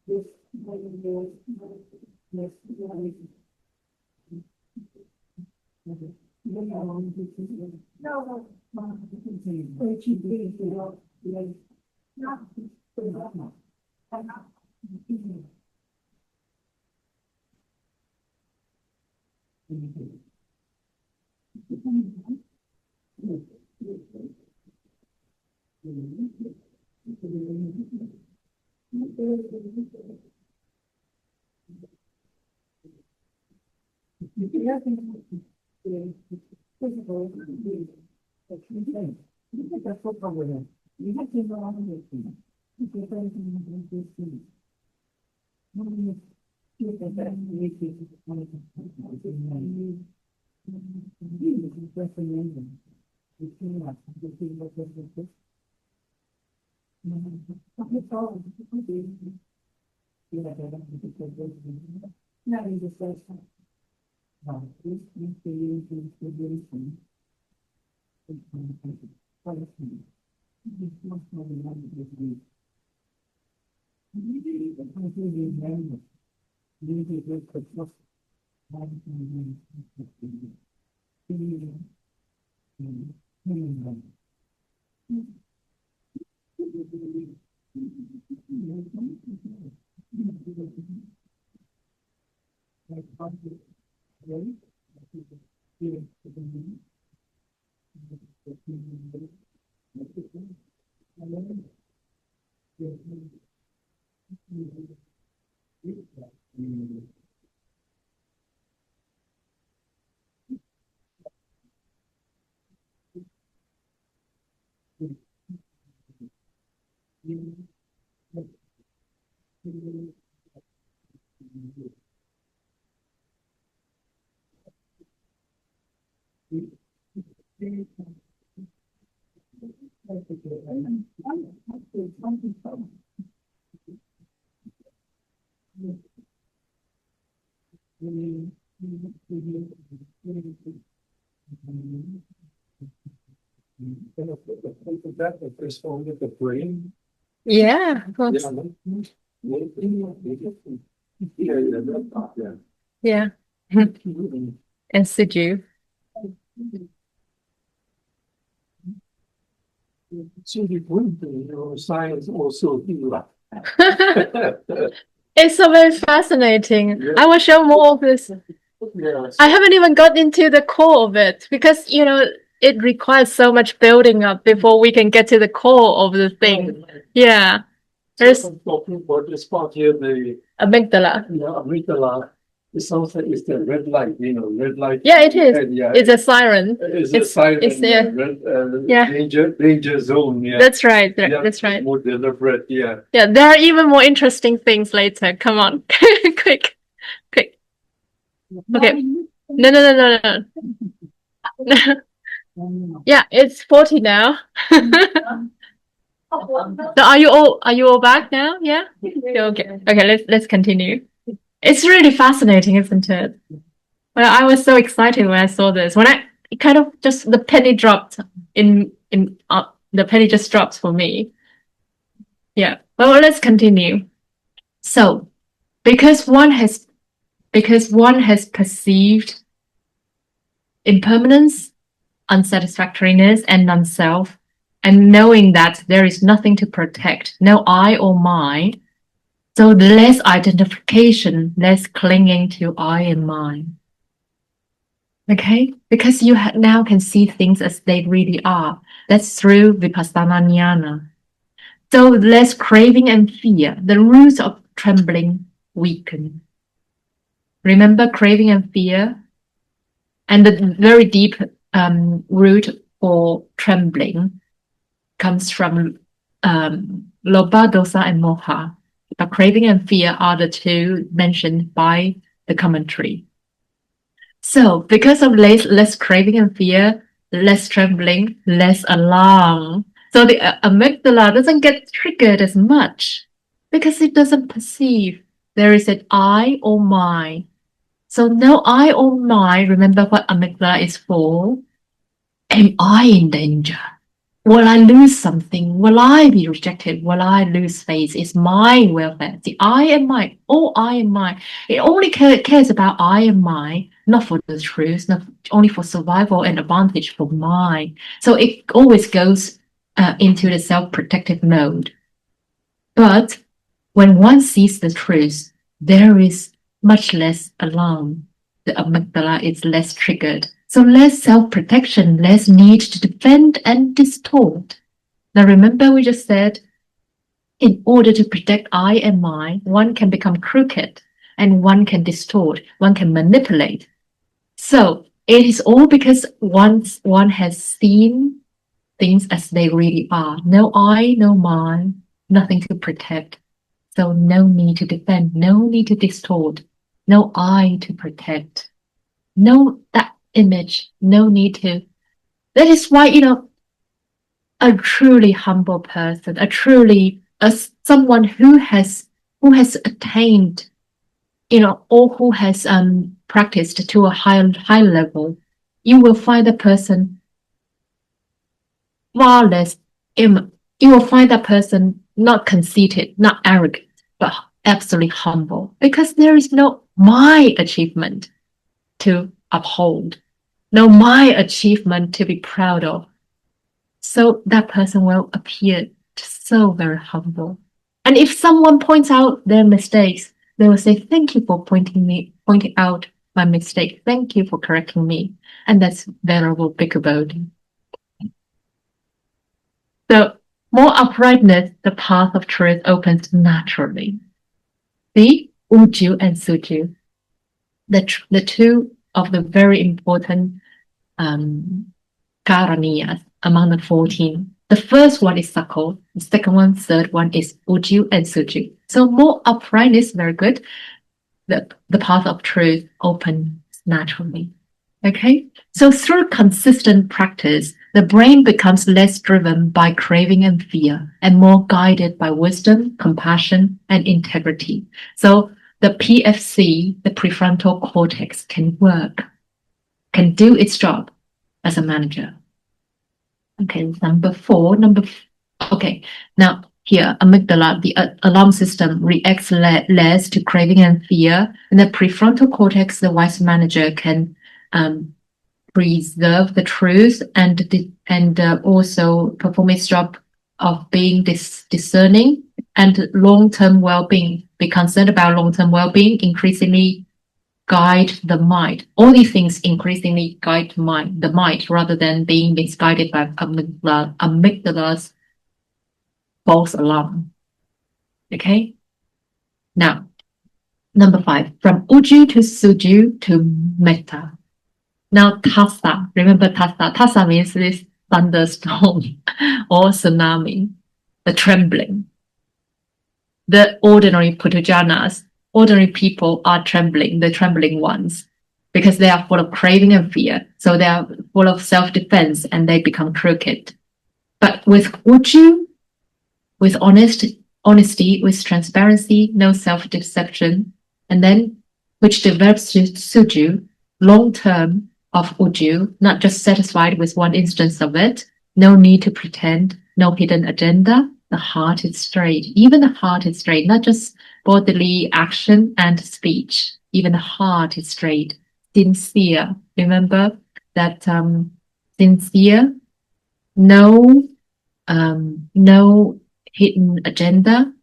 this one was yes, no, that's what problem. You have to know how to make things. You can try to make these things. You can try to make things. That the first one with the brain. Yeah, of course. Yeah. And Suju. So the point in neuroscience also It's so very fascinating. Yeah. I will show more of this. yes. I haven't even got into the core of it because, it requires so much building up before we can get to the core of the thing. Yeah. There's So I'm talking about this part here, the amygdala. amygdala. It's something. It's the red light, red light. Yeah, it is. And, yeah, It's a siren. it's a siren. It's there. Red, Yeah. danger zone. Yeah, That's right. yeah, That's right. more deliberate. Yeah. Yeah, there are even more interesting things later. Come on. Quick. Okay. No. Yeah, it's 40 now. So are you all back now? Yeah? Okay. Okay, let's continue. It's really fascinating, isn't it? Well, I was so excited when I saw this. It kind of just the penny dropped the penny just dropped for me. Yeah. Well, let's continue. So, because one has perceived impermanence, unsatisfactoriness, and non-self, and knowing that there is nothing to protect, no I or mine, so less identification, less clinging to I and mine. Okay? Because you now can see things as they really are. That's through Vipassana Jnana. So less craving and fear, the roots of trembling weaken. Remember craving and fear? And the very deep root for trembling comes from Loba, Dosa, and Moha. But craving and fear are the two mentioned by the commentary. So because of less craving and fear, less trembling, less alarm. So the amygdala doesn't get triggered as much because it doesn't perceive there is an I or my. So no I or my. Remember what amygdala is for. Am I in danger? Will I lose something? Will I be rejected? Will I lose face? It's my welfare. The I and my, all I and my. It only cares about I and my, not for the truth, not only for survival and advantage for mine. So it always goes into the self-protective mode. But when one sees the truth, there is much less alarm. The amygdala is less triggered. So less self-protection, less need to defend and distort. Now remember we just said, in order to protect I and my, one can become crooked and one can distort, one can manipulate. So it is all because once one has seen things as they really are. No I, no mine, nothing to protect. So no need to defend, no need to distort, no I to protect, no that image, no need to. That is why, a truly humble person, someone who has attained, or who has practiced to a high level, you will find the person far less. You will find that person not conceited, not arrogant, but absolutely humble, because there is no my achievement to uphold, no my achievement to be proud of. So that person will appear so very humble. And if someone points out their mistakes, they will say, thank you for pointing out my mistake. Thank you for correcting me. And that's venerable bigger burden. So more uprightness, the path of truth opens naturally. See, Uju and Suju, the two of the very important karaniyas among the 14. The first one is Sakko, the second one, third one is Uju and Suju. So more uprightness, very good. The path of truth opens naturally. Okay, so through consistent practice, the brain becomes less driven by craving and fear and more guided by wisdom, compassion, and integrity. So the PFC, the prefrontal cortex, can work, can do its job as a manager. Okay, okay, now here, amygdala, the alarm system, reacts less to craving and fear, and the prefrontal cortex, the wise manager, can preserve the truth and also perform its job of being discerning and long-term well-being. Be concerned about long-term well-being, increasingly guide the mind. All these things increasingly guide the mind rather than being misguided by amygdala's false alarm. Okay? Now, number 5, from Uju to Suju to Metta. Now, Tassa, remember Tassa. Tassa means this thunderstorm or tsunami, the trembling. The ordinary putujanas, ordinary people are trembling, the trembling ones, because they are full of craving and fear. So they are full of self-defense and they become crooked. But with Uju, with honesty, with transparency, no self-deception, and then which develops to Suju, long-term of Uju, not just satisfied with one instance of it, no need to pretend, no hidden agenda. The heart is straight. Even the heart is straight, not just bodily action and speech. Even the heart is straight. Sincere. Remember that sincere, no hidden agenda.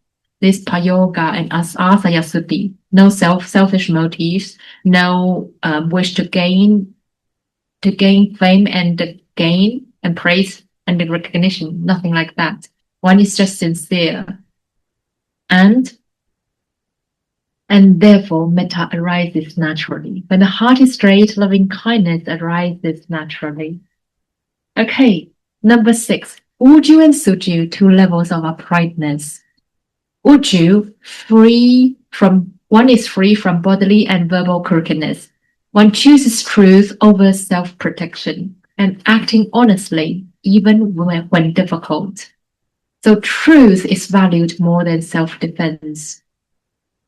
This Payoga and Asaya Suti. No selfish motives. No wish to gain fame and gain and praise and the recognition. Nothing like that. One is just sincere. And therefore, metta arises naturally. When the heart is straight, loving kindness arises naturally. Okay, number 6. Uju and Suju, 2 levels of uprightness. Uju, one is free from bodily and verbal crookedness. One chooses truth over self-protection and acting honestly, even when difficult. So truth is valued more than self-defense.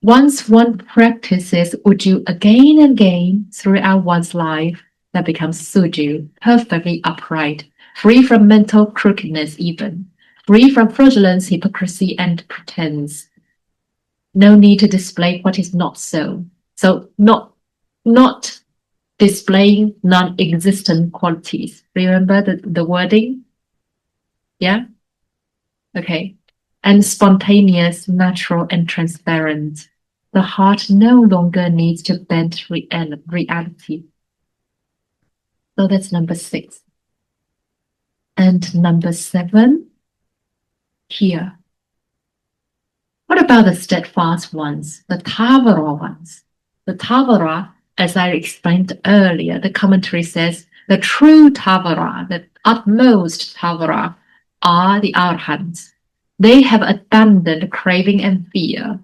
Once one practices Uju again and again throughout one's life, that becomes Suju, perfectly upright, free from mental crookedness even, free from fraudulence, hypocrisy, and pretense. No need to display what is not so. So not displaying non-existent qualities. Remember the wording? Yeah? Okay. And spontaneous, natural, and transparent. The heart no longer needs to bend reality. So that's number 6. And number 7, here. What about the steadfast ones, the Tavara ones? The Tavara, as I explained earlier, the commentary says the true Tavara, the utmost Tavara, are the Arhats. They have abandoned craving and fear.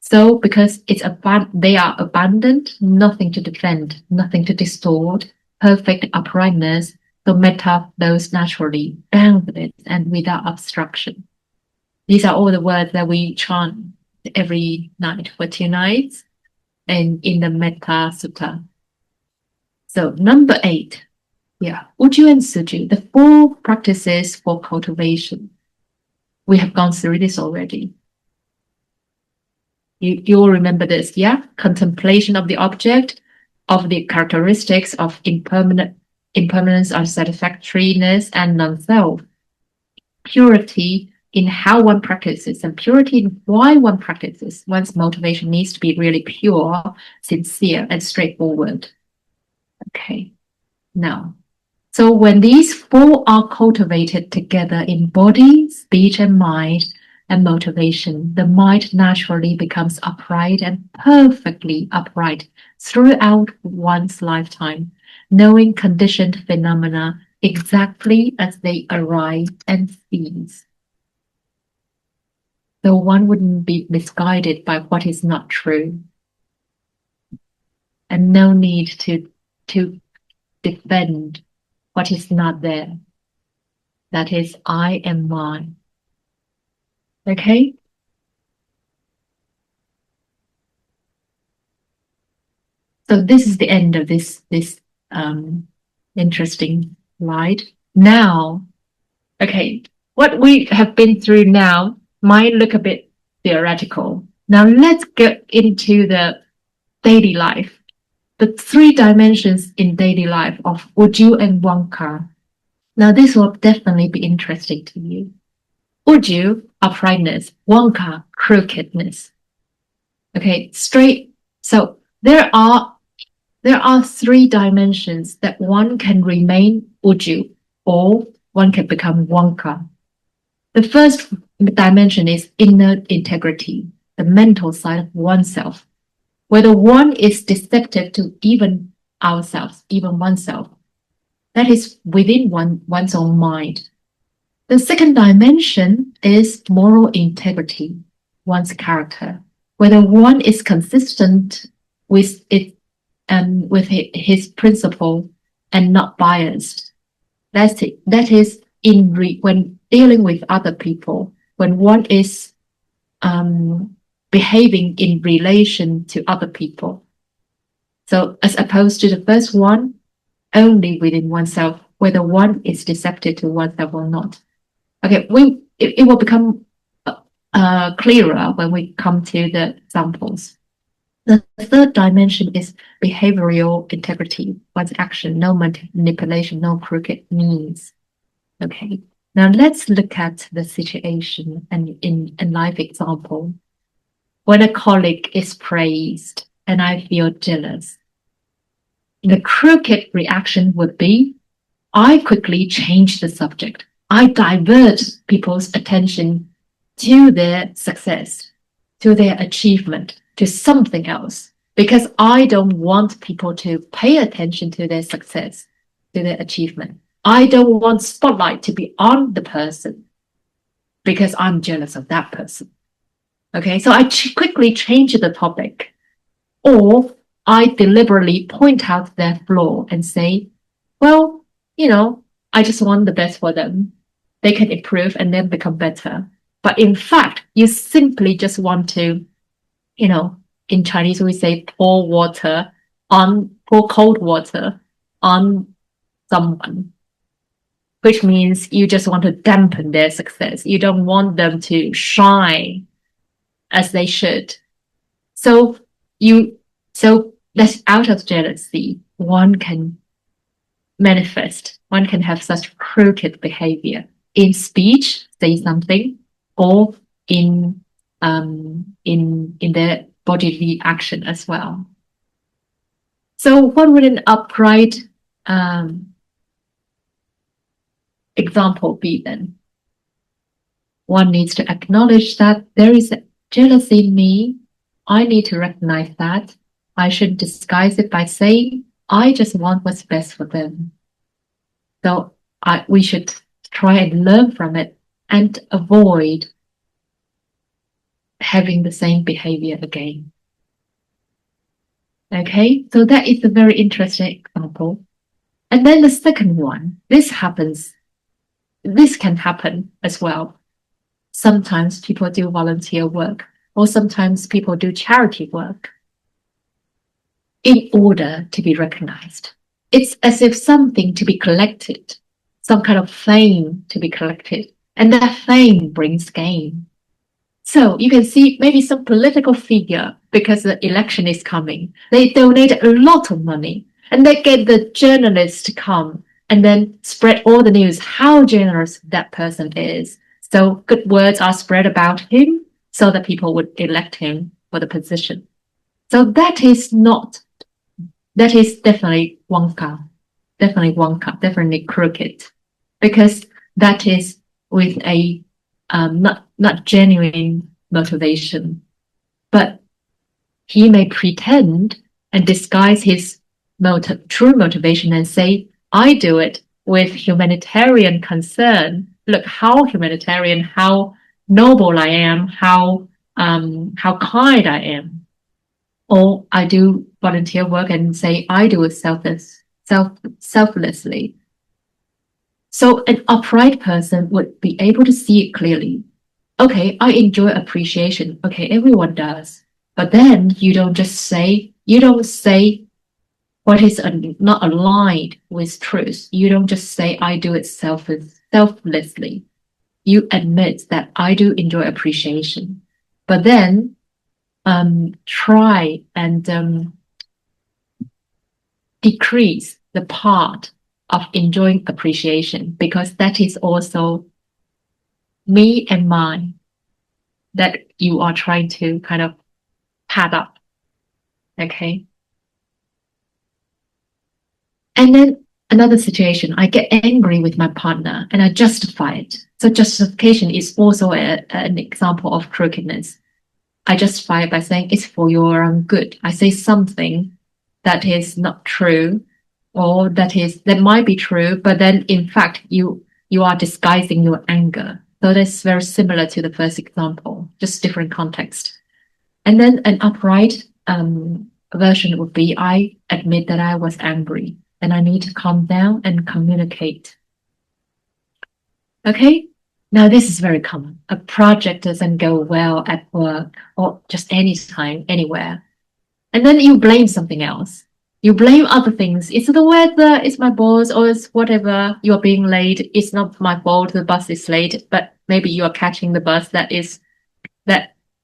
So because they are abundant, nothing to defend, nothing to distort, perfect uprightness, so metta flows naturally, boundless, and without obstruction. These are all the words that we chant every night for 2 nights and in the Metta Sutta. So number 8, yeah, Uju and Suju, the 4 practices for cultivation. We have gone through this already. You'll remember this, yeah? Contemplation of the object, of the characteristics of impermanence, unsatisfactoriness, and non-self. Purity in how one practices and purity in why one practices. One's motivation needs to be really pure, sincere, and straightforward. Okay, now, so when these 4 are cultivated together in body, speech, and mind, and motivation, the mind naturally becomes upright and perfectly upright throughout one's lifetime, knowing conditioned phenomena exactly as they arise and cease. So one wouldn't be misguided by what is not true. And no need to defend what is not there. That is, I am mine. Okay? So this is the end of this interesting slide. Now, okay, what we have been through now might look a bit theoretical. Now let's get into the daily life. The 3 dimensions in daily life of Uju and Wangkar. Now this will definitely be interesting to you. Uju, uprightness, Wangkar, crookedness. Okay, straight. So there are 3 dimensions that one can remain Uju or one can become Wangkar. The first dimension is inner integrity, the mental side of oneself. Whether one is deceptive to even ourselves, even oneself, that is within one's own mind. The second dimension is moral integrity, one's character. Whether one is consistent with it and with his principle and not biased. That is when dealing with other people, when one is behaving in relation to other people. So as opposed to the first one, only within oneself, whether one is deceptive to oneself or not. Okay, it will become clearer when we come to the examples. The third dimension is behavioral integrity, one's action, no manipulation, no crooked means. Okay, now let's look at the situation and in a life example. When a colleague is praised and I feel jealous, the crooked reaction would be, I quickly change the subject. I divert people's attention to their success, to their achievement, to something else, because I don't want people to pay attention to their success, to their achievement. I don't want spotlight to be on the person because I'm jealous of that person. Okay, so I quickly change the topic, or I deliberately point out their flaw and say, well, I just want the best for them. They can improve and then become better. But in fact, you simply just want to, in Chinese, we say pour cold water on someone, which means you just want to dampen their success. You don't want them to shine as they should. So that's out of jealousy. One can have such crooked behavior in speech, say something, or in their bodily action as well. So what would an upright example be then? One needs to acknowledge that there is jealousy in me. I need to recognize that. I should disguise it by saying, I just want what's best for them. So we should try and learn from it and avoid having the same behavior again. Okay, so that is a very interesting example. And then the second one, this can happen as well. Sometimes people do volunteer work, or sometimes people do charity work in order to be recognized. It's as if something to be collected, some kind of fame to be collected, and that fame brings gain. So you can see maybe some political figure, because the election is coming, they donate a lot of money and they get the journalists to come and then spread all the news how generous that person is. So good words are spread about him so that people would elect him for the position. So that is definitely wonka, definitely crooked, because that is with a not genuine motivation, but he may pretend and disguise his true motivation and say, I do it with humanitarian concern. Look how humanitarian, how noble I am, how kind I am. Or I do volunteer work and say I do it selflessly. So an upright person would be able to see it clearly. Okay, I enjoy appreciation. Okay, everyone does. But then you don't say what is not aligned with truth. You don't just say, I do it selflessly. You admit that I do enjoy appreciation. But then try and decrease the part of enjoying appreciation, because that is also me and mine that you are trying to kind of pad up. Okay. And then another situation, I get angry with my partner and I justify it. So justification is also an example of crookedness. I justify it by saying it's for your own good. I say something that is not true, or that might be true, but then in fact you are disguising your anger. So that's very similar to the first example, just different context. And then an upright version would be, I admit that I was angry and I need to calm down and communicate. Okay, now this is very common. A project doesn't go well at work or just any time, anywhere. And then you blame something else. You blame other things. It's the weather, it's my boss, or it's whatever. You're being late. It's not my fault. The bus is late, but maybe you are catching the bus that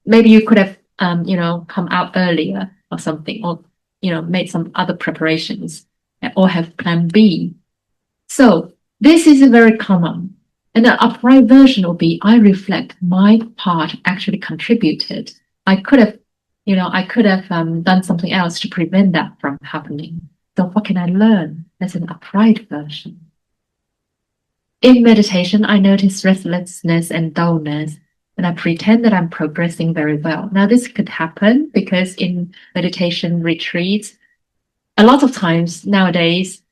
maybe you could have, come out earlier or something, or, made some other preparations or have plan B. So this is very common. And the upright version will be, I reflect my part actually contributed. I could have done something else to prevent that from happening. So what can I learn? That's an upright version. In meditation, I notice restlessness and dullness, and I pretend that I'm progressing very well. Now, this could happen because in meditation retreats, a lot of times nowadays,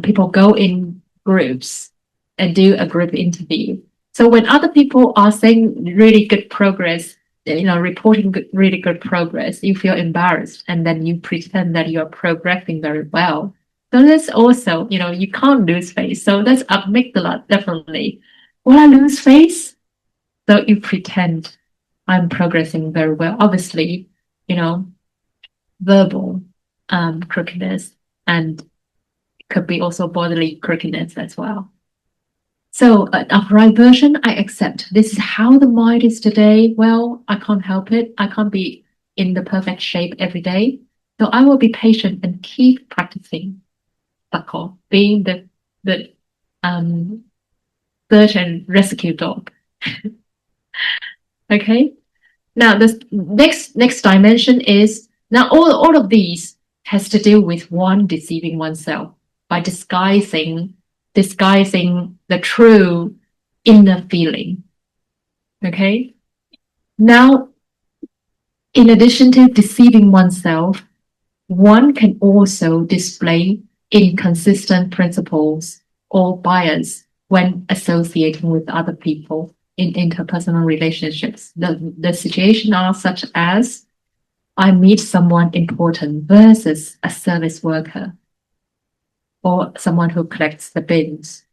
people go in groups and do a group interview. So when other people are saying really good progress, reporting really good progress, you feel embarrassed, and then you pretend that you're progressing very well. So that's also, you can't lose face. So that's amygdala, definitely. Will I lose face? So you pretend I'm progressing very well. Obviously, verbal crookedness, and could be also bodily crookedness as well. So an upright version, I accept. This is how the mind is today. Well, I can't help it. I can't be in the perfect shape every day. So I will be patient and keep practicing. Buckle, being the search and rescue dog. Okay. Now the next dimension is now all of these has to do with one deceiving oneself by disguising the true inner feeling. Okay. Now, in addition to deceiving oneself, one can also display inconsistent principles or bias when associating with other people in interpersonal relationships. The situation are such as I meet someone important versus a service worker or someone who collects the bins.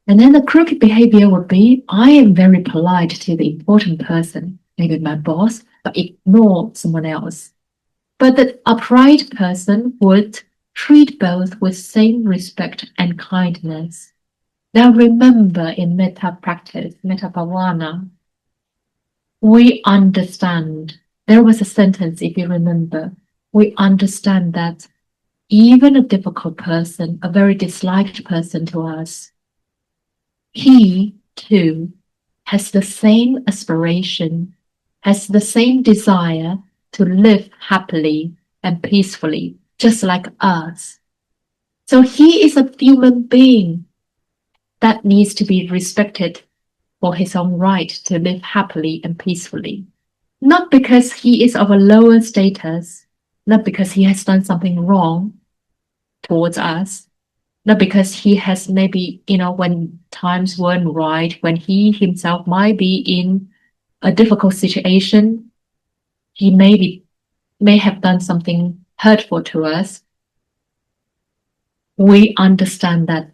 And then the crooked behavior would be I am very polite to the important person, maybe my boss, but ignore someone else. But the upright person would treat both with same respect and kindness. Now remember in metta practice, metta bhavana, we understand. There was a sentence, if you remember, we understand that even a difficult person, a very disliked person to us, he too has the same aspiration, has the same desire to live happily and peacefully, just like us. So he is a human being that needs to be respected for his own right to live happily and peacefully. Not because he is of a lower status, not because he has done something wrong towards us, not because he has maybe, when times weren't right, when he himself might be in a difficult situation, he may have done something hurtful to us. We understand that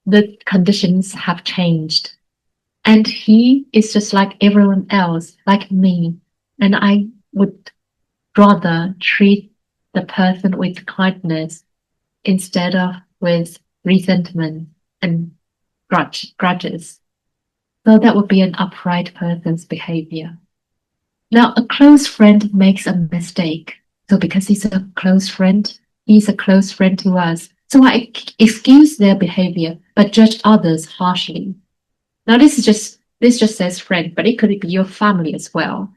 the conditions have changed. And he is just like everyone else, like me. And I would rather treat the person with kindness instead of with resentment and grudges. So that would be an upright person's behavior. Now, a close friend makes a mistake. So because he's a close friend to us. So I excuse their behavior, but judge others harshly. Now, this just says friend, but it could be your family as well.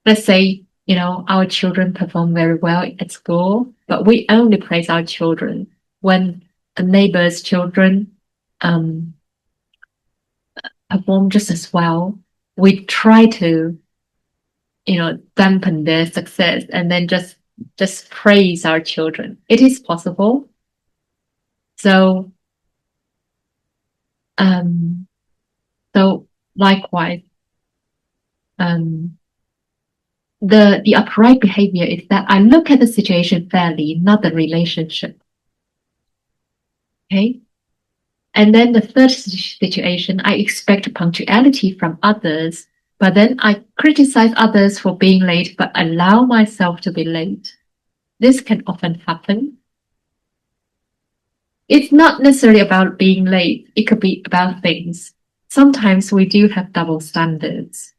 Let's say, our children perform very well at school, but we only praise our children when a neighbor's children perform just as well. We try to, dampen their success and then just praise our children. It is possible. So, likewise, the upright behavior is that I look at the situation fairly, not the relationship. Okay. And then the third situation, I expect punctuality from others, but then I criticize others for being late, but allow myself to be late. This can often happen. It's not necessarily about being late. It could be about things. Sometimes we do have double standards.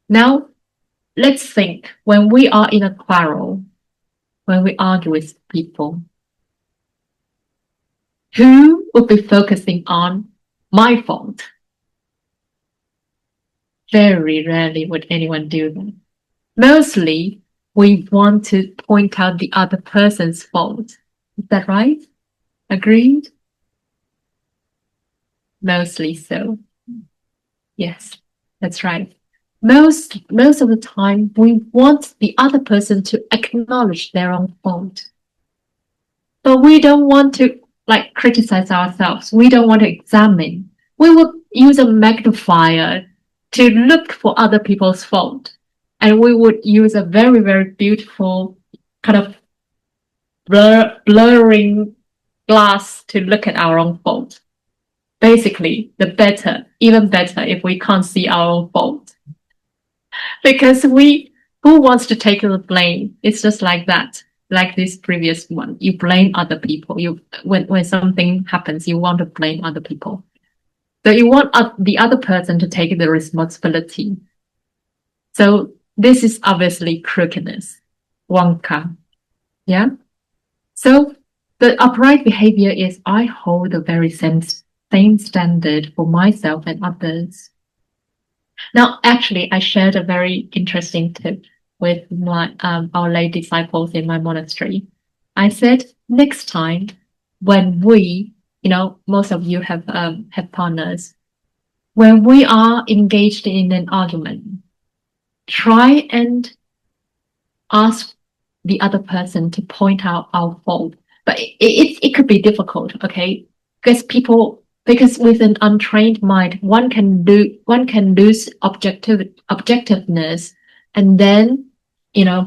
Now, let's think when we are in a quarrel, when we argue with people, who would be focusing on my fault? Very rarely would anyone do that. Mostly, we want to point out the other person's fault. Is that right? Agreed? Mostly so. Yes, that's right. Most of the time, we want the other person to acknowledge their own fault. But we don't want to criticize ourselves. We don't want to examine. We would use a magnifier to look for other people's fault. And we would use a very, very beautiful kind of blurring glass to look at our own fault. Basically, even better if we can't see our own fault. Because who wants to take the blame? It's just like that. Like this previous one, you blame other people. When something happens, you want to blame other people. So you want the other person to take the responsibility. So this is obviously crookedness, Wonka. Yeah. So the upright behavior is I hold the very same standard for myself and others. Now, actually, I shared a very interesting tip with my our lay disciples in my monastery. I said next time when most of you have partners, when we are engaged in an argument, try and ask the other person to point out our fault. But it could be difficult, okay? Because with an untrained mind, one can lose objectiveness and then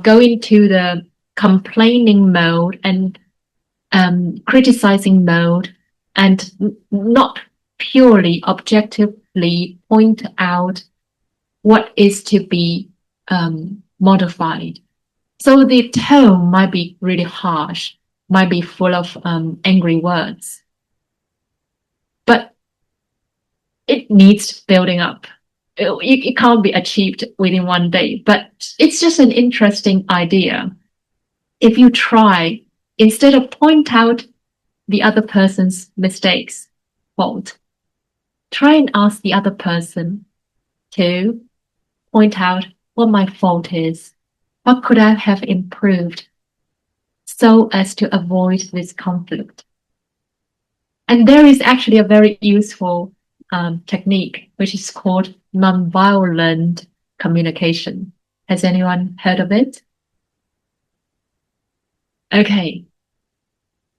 go into the complaining mode and criticizing mode and not purely objectively point out what is to be modified. So the tone might be really harsh, might be full of angry words, but it needs building up. It can't be achieved within one day, but it's just an interesting idea. If you try, instead of point out the other person's mistakes, fault, try and ask the other person to point out what my fault is. What could I have improved so as to avoid this conflict? And there is actually a very useful technique, which is called nonviolent communication. Has anyone heard of it? Okay.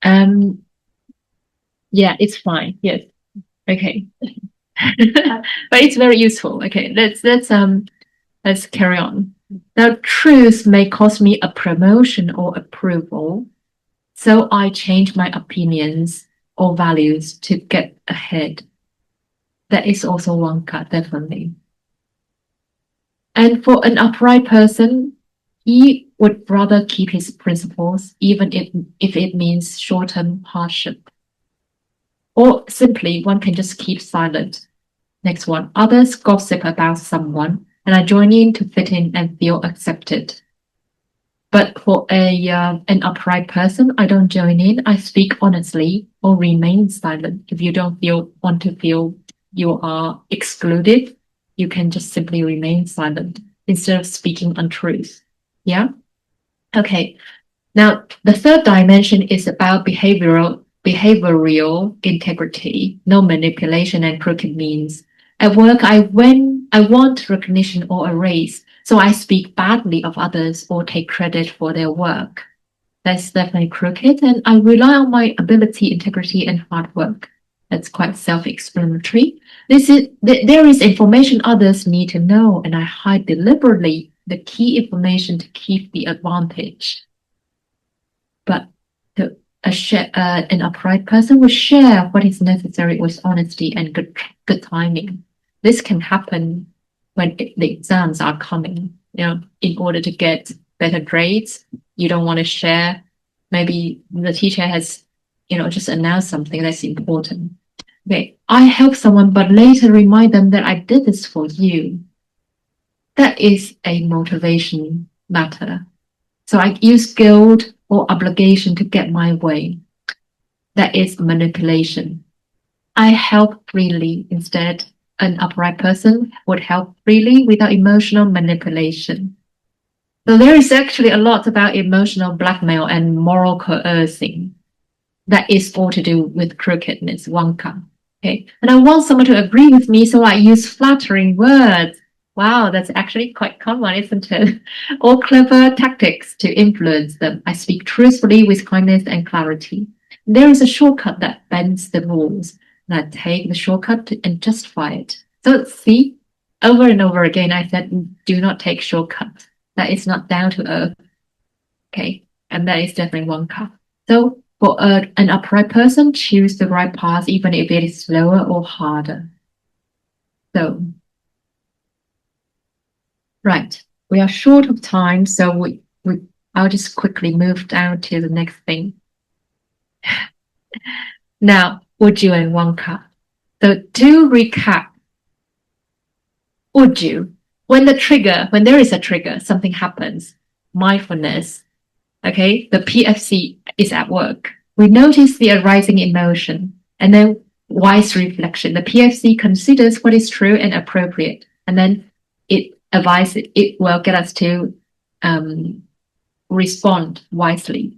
Yeah, it's fine. Yes. Okay. But it's very useful. Okay, let's carry on. Now, truth may cost me a promotion or approval, so I change my opinions or values to get ahead. That is also one cut, definitely. And for an upright person, he would rather keep his principles, even if it means short-term hardship. Or simply, one can just keep silent. Next one, others gossip about someone, and I join in to fit in and feel accepted. But for an upright person, I don't join in. I speak honestly or remain silent. If you don't want to feel you are excluded, you can just simply remain silent instead of speaking untruth. Yeah? Okay. Now, the third dimension is about behavioral integrity, no manipulation and crooked means. At work, I want recognition or a raise, so I speak badly of others or take credit for their work. That's definitely crooked, and I rely on my ability, integrity, and hard work. That's quite self-explanatory. There is information others need to know, and I hide deliberately the key information to keep the advantage. But an upright person will share what is necessary with honesty and good timing. This can happen when the exams are coming. In order to get better grades, you don't want to share. Maybe the teacher has, just announced something that's important. Okay, I help someone, but later remind them that I did this for you. That is a motivation matter. So I use guilt or obligation to get my way. That is manipulation. I help freely. Instead, an upright person would help freely without emotional manipulation. So there is actually a lot about emotional blackmail and moral coercing. That is all to do with crookedness, Wonka. Okay. And I want someone to agree with me, so I use flattering words. Wow, that's actually quite common, isn't it? Or clever tactics to influence them. I speak truthfully with kindness and clarity. There is a shortcut that bends the rules, and I take the shortcut and justify it. So see, over and over again, I said, do not take shortcuts. That is not down to earth. Okay, and that is definitely one cut. So for an upright person, choose the right path, even if it is slower or harder. So, right. we are short of time, so I'll just quickly move down to the next thing. Now, Uju and Wonka. So to recap, Uju, when there is a trigger, something happens, mindfulness, okay, the PFC is at work. We notice the arising emotion and then wise reflection. The PFC considers what is true and appropriate, and then it will get us to respond wisely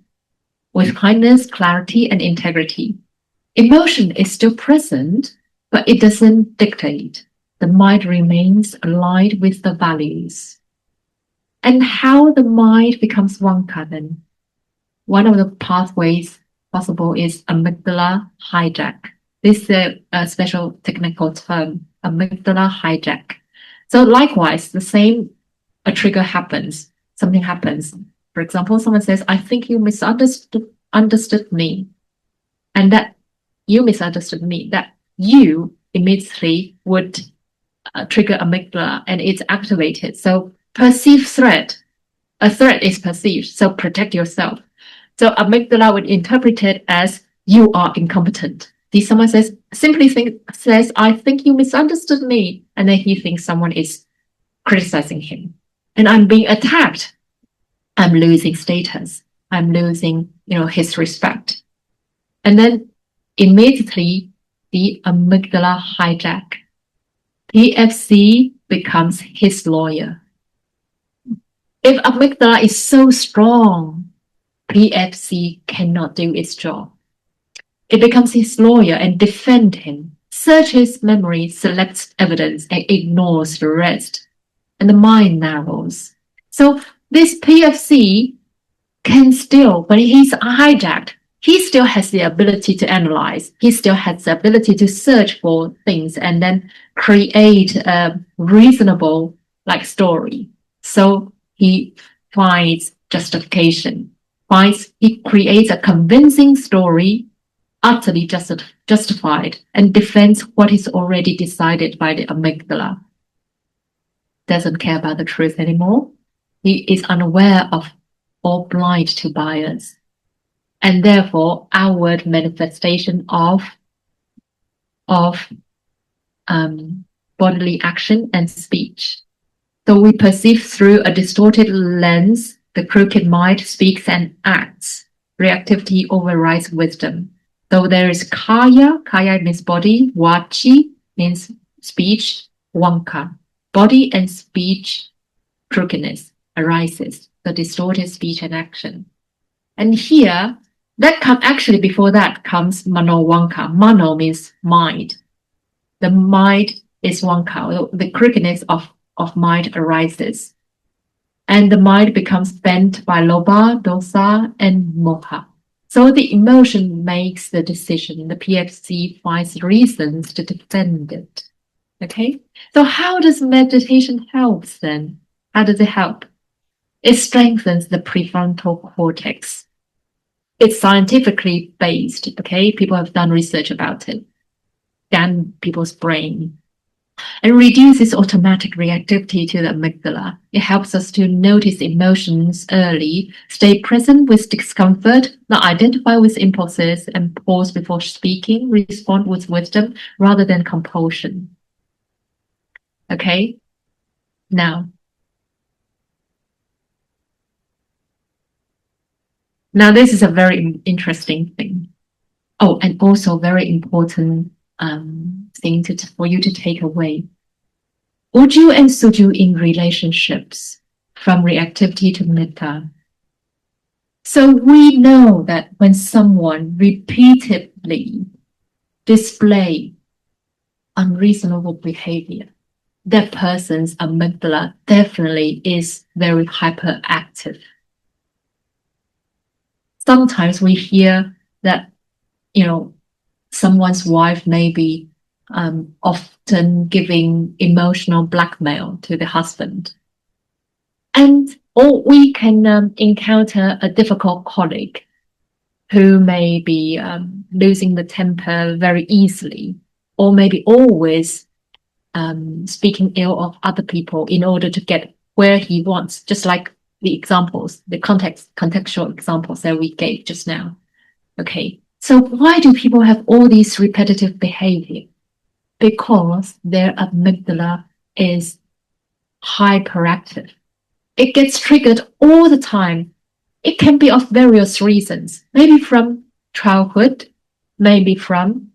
with kindness, clarity, and integrity. Emotion is still present, but it doesn't dictate. The mind remains aligned with the values. And how the mind becomes Wonka then? One of the pathways possible is amygdala hijack. This is a special technical term, amygdala hijack. So likewise, the same, a trigger happens, something happens. For example, someone says, I think you misunderstood me. And that you misunderstood me, that you immediately would trigger amygdala and it's activated. So perceived threat, a threat is perceived, so protect yourself. So amygdala would interpret it as you are incompetent. Someone says, I think you misunderstood me. And then he thinks someone is criticizing him. And I'm being attacked. I'm losing status. I'm losing, his respect. And then immediately the amygdala hijack. PFC becomes his lawyer. If amygdala is so strong, PFC cannot do its job. It becomes his lawyer and defends him, searches memory, selects evidence, and ignores the rest. And the mind narrows. So this PFC can still, when he's hijacked, he still has the ability to analyze. He still has the ability to search for things and then create a reasonable story. So he finds justification. He creates a convincing story, utterly justified, and defends what is already decided by the amygdala. Doesn't care about the truth anymore. He is unaware of or blind to bias. And therefore, outward manifestation of bodily action and speech. So we perceive through a distorted lens. The crooked mind speaks and acts. Reactivity overrides wisdom. So there is kaya means body, wachi means speech, Wonka. Body and speech crookedness arises, the distorted speech and action. And here, actually before that comes mano Wonka. Mano means mind. The mind is Wonka. The crookedness of mind arises. And the mind becomes bent by lobha, dosa, and moha. So the emotion makes the decision. The PFC finds reasons to defend it. Okay? So how does meditation help then? How does it help? It strengthens the prefrontal cortex. It's scientifically based, okay? People have done research about it. Scan people's brain. And reduces automatic reactivity to the amygdala. It helps us to notice emotions early, stay present with discomfort, not identify with impulses, and pause before speaking, respond with wisdom rather than compulsion. Okay? Now this is a very interesting thing. Oh, and also very important thing for you to take away. Uju and Suju in relationships, from reactivity to metta. So we know that when someone repeatedly display unreasonable behavior, that person's amygdala definitely is very hyperactive. Sometimes we hear that, someone's wife may be often giving emotional blackmail to the husband. Or we can encounter a difficult colleague who may be losing the temper very easily, or maybe always speaking ill of other people in order to get where he wants, just like the examples, the contextual examples that we gave just now. Okay, so why do people have all these repetitive behavior? Because their amygdala is hyperactive. It gets triggered all the time. It can be of various reasons, maybe from childhood, maybe from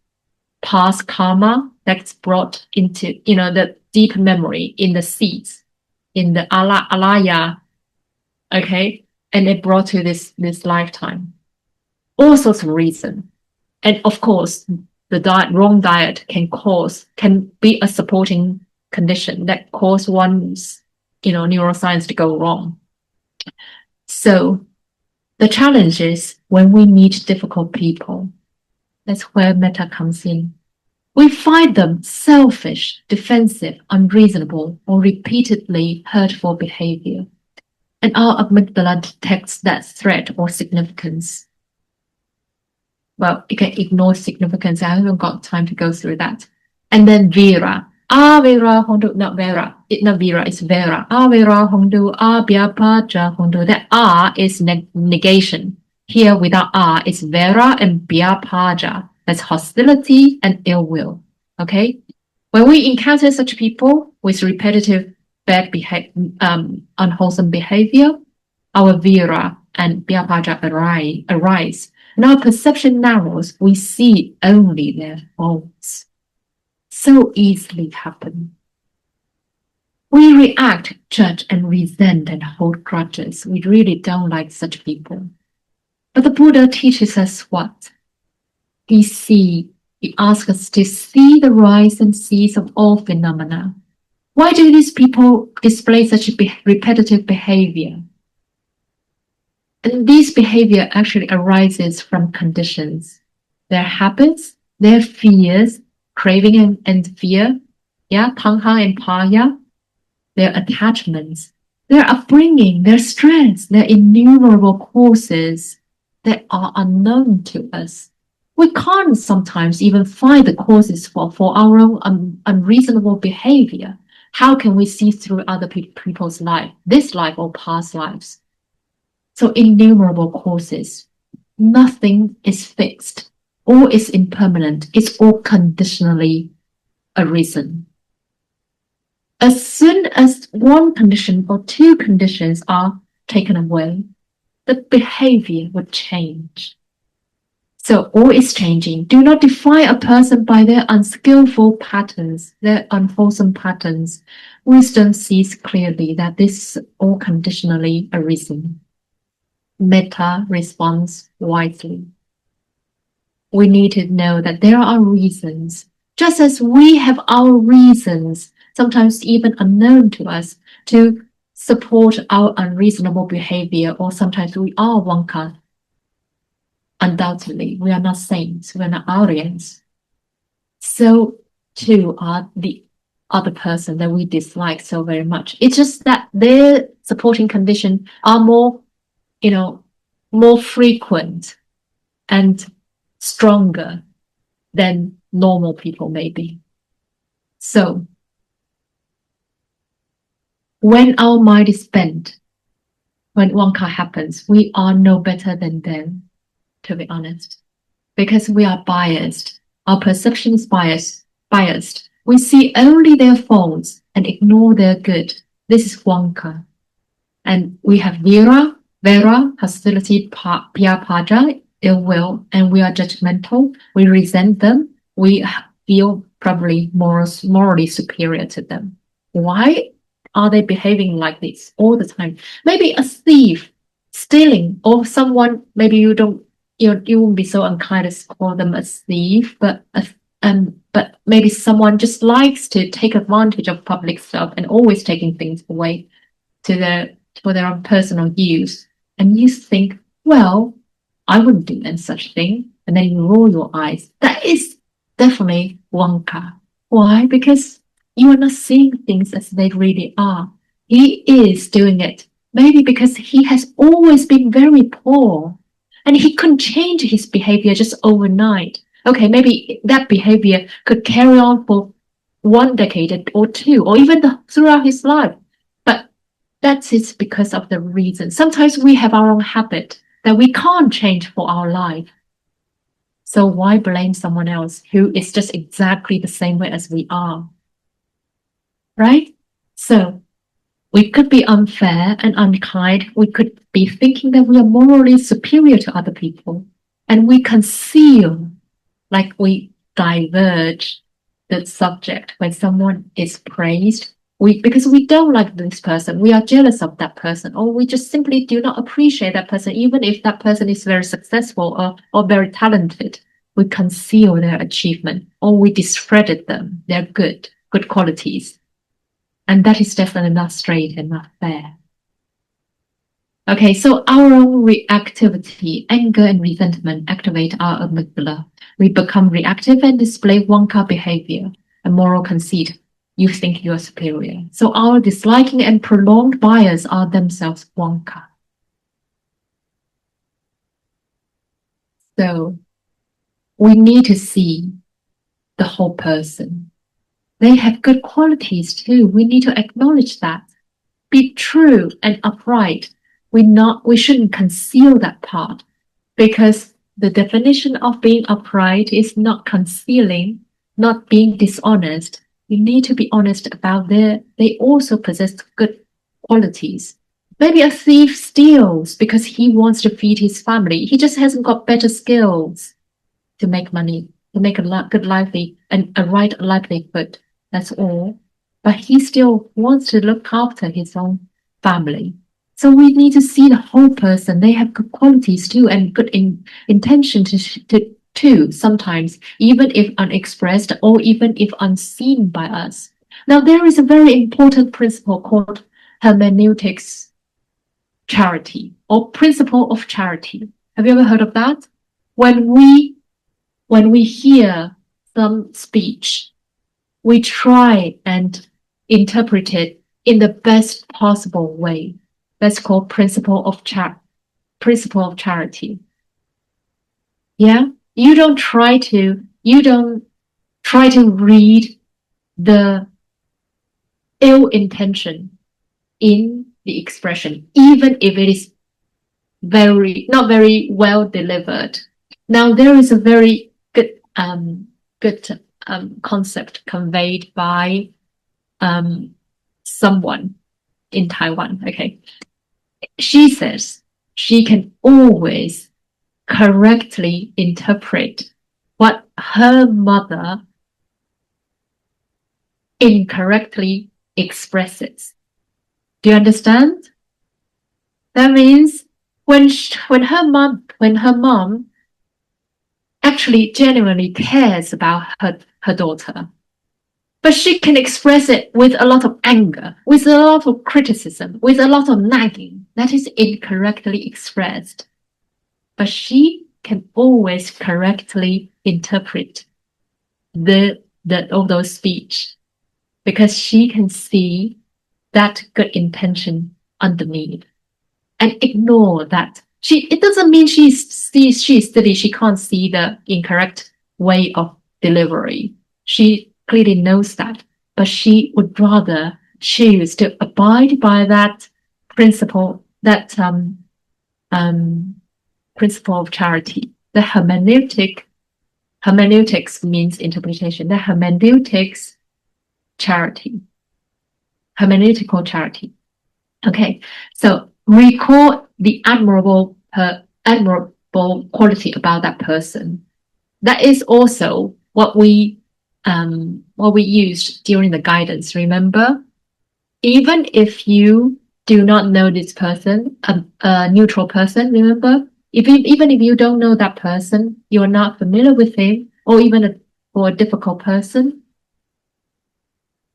past karma that's brought into, the deep memory in the seeds, in the alaya, okay, and it brought to this lifetime. All sorts of reasons. And of course, the wrong diet can be a supporting condition that cause one's, neuroscience to go wrong. So the challenge is when we meet difficult people, that's where metta comes in. We find them selfish, defensive, unreasonable, or repeatedly hurtful behavior. And our amygdala detects that threat or significance. Well, you can ignore significance. I haven't got time to go through that. And then Vera. Vera hondu, not Vera. Not Vera, it's Vera. Vera hondu, biapaja hondu. That is negation. Here without is Vera and biapaja. That's hostility and ill will. Okay? When we encounter such people with repetitive bad unwholesome behavior, our Vera and biapaja arise. And our perception narrows, we see only their faults. So easily happen. We react, judge, and resent and hold grudges. We really don't like such people. But the Buddha teaches us what? He asks us to see the rise and cease of all phenomena. Why do these people display such repetitive behavior? And this behavior actually arises from conditions, their habits, their fears, craving and fear, tanha and paya, their attachments, their upbringing, their strengths, their innumerable causes that are unknown to us. We can't sometimes even find the causes for our own unreasonable behavior. How can we see through other people's life, this life or past lives? So innumerable causes. Nothing is fixed. All is impermanent. It's all conditionally arisen. As soon as one condition or two conditions are taken away, the behavior would change. So all is changing. Do not define a person by their unskillful patterns, their unwholesome patterns. Wisdom sees clearly that this is all conditionally arisen. Metta responds wisely. We need to know that there are reasons, just as we have our reasons, sometimes even unknown to us, to support our unreasonable behavior, or sometimes we are wanka. Undoubtedly, we are not saints, we are not Aryans. So too are the other person that we dislike so very much. It's just that their supporting conditions are more frequent and stronger than normal people maybe. So when our mind is bent, when wanka happens, we are no better than them, to be honest, because we are biased. Our perception is biased. We see only their faults and ignore their good. This is wanka. And we have Vera, hostility, piya-paja, ill will, and we are judgmental. We resent them. We feel probably morally superior to them. Why are they behaving like this all the time? Maybe a thief stealing, or someone, maybe you won't be so unkind as call them a thief, but maybe someone just likes to take advantage of public stuff and always taking things away for their own personal use. And you think, well, I wouldn't do any such thing. And then you roll your eyes. That is definitely wanka. Why? Because you are not seeing things as they really are. He is doing it. Maybe because he has always been very poor and he couldn't change his behavior just overnight. Okay, maybe that behavior could carry on for 1 decade or 2, or even throughout his life. But That is because of the reason. Sometimes we have our own habit that we can't change for our life. So why blame someone else who is just exactly the same way as we are? Right? So we could be unfair and unkind. We could be thinking that we are morally superior to other people. And we conceal, like we diverge the subject when someone is praised. Because we don't like this person, we are jealous of that person, or we just simply do not appreciate that person, even if that person is very successful or very talented. We conceal their achievement, or we discredit them, their good qualities. And that is definitely not straight and not fair. Okay, so our own reactivity, anger and resentment activate our amygdala. We become reactive and display wonka behavior, a moral conceit. You think you are superior. So our disliking and prolonged bias are themselves wonka. So we need to see the whole person. They have good qualities too. We need to acknowledge that. Be true and upright. We shouldn't conceal that part, because the definition of being upright is not concealing, not being dishonest. You need to be honest about they also possess good qualities. Maybe a thief steals because he wants to feed his family. He just hasn't got better skills to make money, to make a good lively and a right livelihood. That's all. But he still wants to look after his own family. So we need to see the whole person. They have good qualities too, and good intention too, sometimes, even if unexpressed or even if unseen by us. Now, there is a very important principle called hermeneutics charity, or principle of charity. Have you ever heard of that? When we hear some speech, we try and interpret it in the best possible way. That's called principle of charity. Yeah? You don't try to read the ill intention in the expression, even if it is not very well delivered. Now, there is a very good concept conveyed by someone in Taiwan. Okay. She says she can always correctly interpret what her mother incorrectly expresses. Do you understand? That means when her mom actually genuinely cares about her daughter, but she can express it with a lot of anger, with a lot of criticism, with a lot of nagging. That is incorrectly expressed. But she can always correctly interpret all those speech, because she can see that good intention underneath and ignore that. It doesn't mean she's silly. She can't see the incorrect way of delivery. She clearly knows that, but she would rather choose to abide by that principle, that principle of charity. The hermeneutics means interpretation. The hermeneutics charity, hermeneutical charity. Okay, so recall the admirable quality about that person. That is also what we used during the guidance. Remember, even if you do not know this person, a neutral person, remember, even if you don't know that person, you're not familiar with him, or even for a difficult person,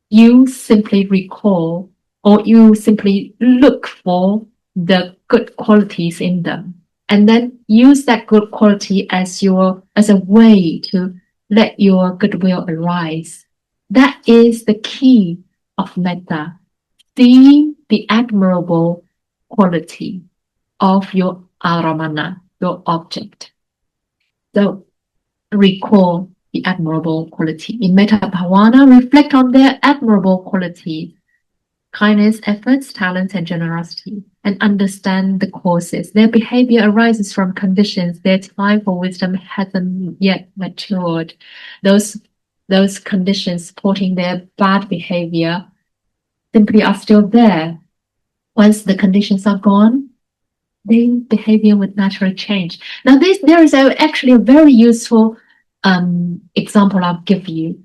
you simply recall, or you simply look for the good qualities in them, and then use that good quality as a way to let your goodwill arise. That is the key of metta, seeing the admirable quality of your aramana, your object. So recall the admirable quality. In Metta Bhavana, reflect on their admirable qualities. kindness, efforts, talents, and generosity, and understand the causes. Their behavior arises from conditions. Their time for wisdom hasn't yet matured. Those conditions supporting their bad behavior simply are still there. Once the conditions are gone, their behavior would naturally change. Now, there is actually a very useful example I'll give you.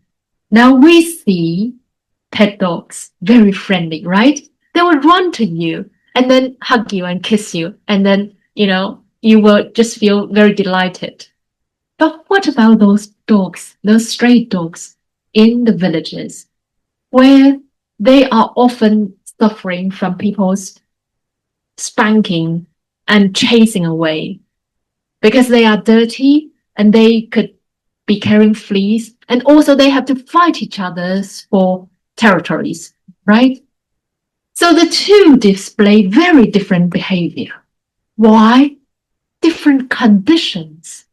Now we see pet dogs, very friendly, right? They will run to you and then hug you and kiss you. And then, you will just feel very delighted. But what about those dogs, those stray dogs in the villages where they are often suffering from people's spanking and chasing away because they are dirty and they could be carrying fleas, and also they have to fight each other for territories, right? So the two display very different behavior. Why? Different conditions.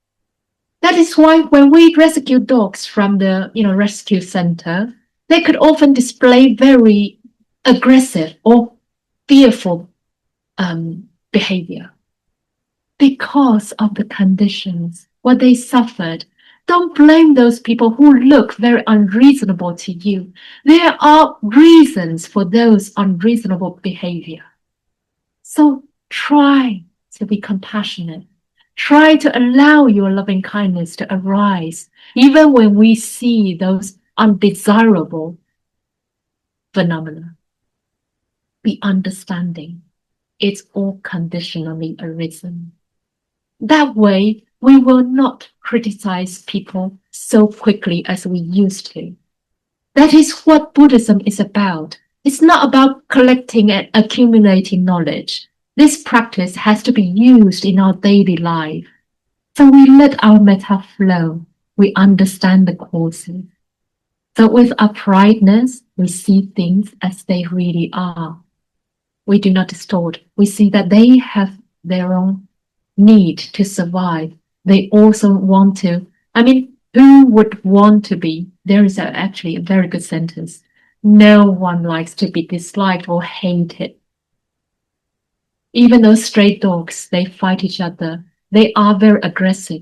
That is why when we rescue dogs from the rescue center, they could often display very aggressive or fearful behavior because of the conditions, what they suffered. Don't blame those people who look very unreasonable to you. There are reasons for those unreasonable behavior. So try to be compassionate. Try to allow your loving kindness to arise, even when we see those undesirable phenomena. Be understanding. It's all conditionally arisen. That way, we will not criticize people so quickly as we used to. That is what Buddhism is about. It's not about collecting and accumulating knowledge. This practice has to be used in our daily life. So we let our metta flow. We understand the causes. So with uprightness, we see things as they really are. We do not distort. We see that they have their own need to survive. They also want to, who would want to be? There is actually a very good sentence. No one likes to be disliked or hated. Even those stray dogs, they fight each other. They are very aggressive.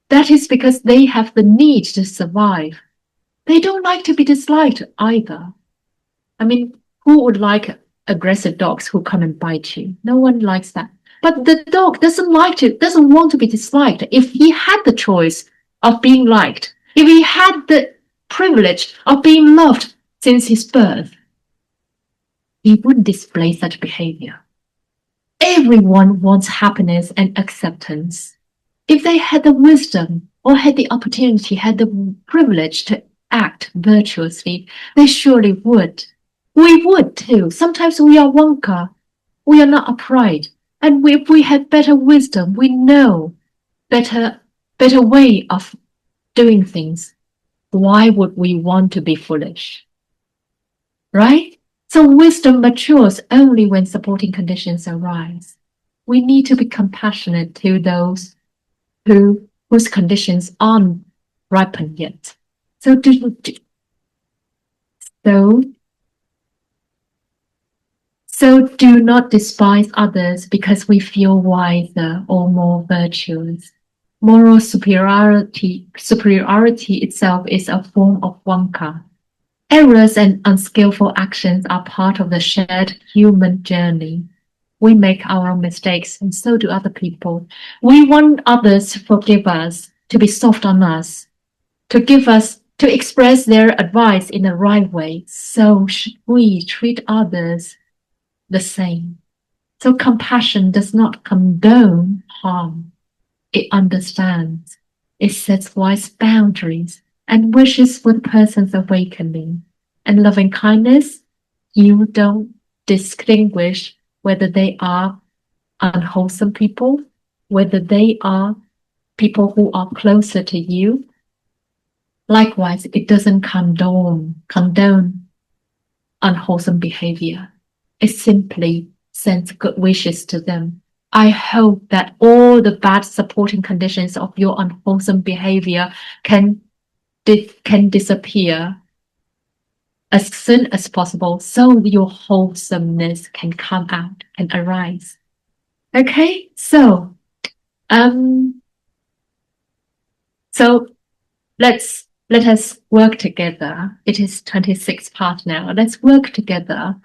That is because they have the need to survive. They don't like to be disliked either. Who would like aggressive dogs who come and bite you? No one likes that. But the dog doesn't want to be disliked. If he had the choice of being liked, if he had the privilege of being loved since his birth, he wouldn't display such behavior. Everyone wants happiness and acceptance. If they had the wisdom or had the opportunity, had the privilege to act virtuously, they surely would. We would too. Sometimes we are wonka. We are not upright. And if we had better wisdom, we know better way of doing things. Why would we want to be foolish? Right? So wisdom matures only when supporting conditions arise. We need to be compassionate to those whose conditions aren't ripened yet. So do not despise others because we feel wiser or more virtuous. Moral superiority itself is a form of wanka. Errors and unskillful actions are part of the shared human journey. We make our own mistakes, and so do other people. We want others to forgive us, to be soft on us, to express their advice in the right way. So should we treat others the same. So compassion does not condone harm. It understands. It sets wise boundaries and wishes for the person's awakening. And loving kindness, you don't distinguish whether they are unwholesome people, whether they are people who are closer to you. Likewise, it doesn't condone unwholesome behavior. It simply sends good wishes to them. I hope that all the bad supporting conditions of your unwholesome behavior can disappear as soon as possible so your wholesomeness can come out and arise. Okay, so so let us work together. It is 26th part now. Let's work together.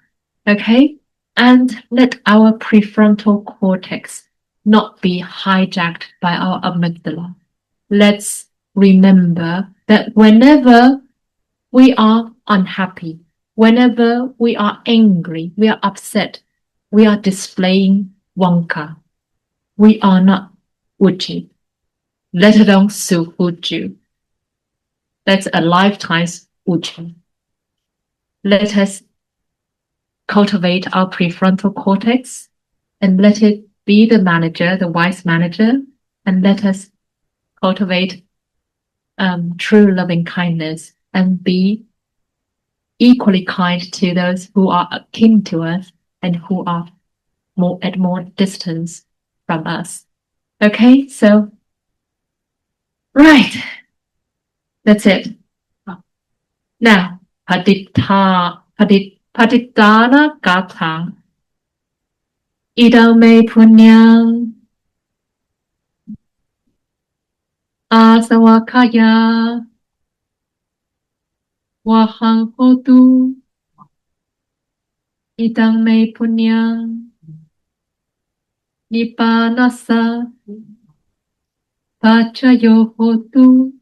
Okay? And let our prefrontal cortex not be hijacked by our amygdala. Let's remember that whenever we are unhappy, whenever we are angry, we are upset, we are displaying wanka. We are not uchi, let alone sufuju. That's a lifetime's uchi. Let us cultivate our prefrontal cortex and let it be the manager, the wise manager, and let us cultivate true loving kindness and be equally kind to those who are akin to us and who are at more distance from us. Okay, so right, that's it. Now, Paditana Gatha. Idam me punyam asawakaya wahang hotu. Idam me punyam nipanasa pachayo hotu.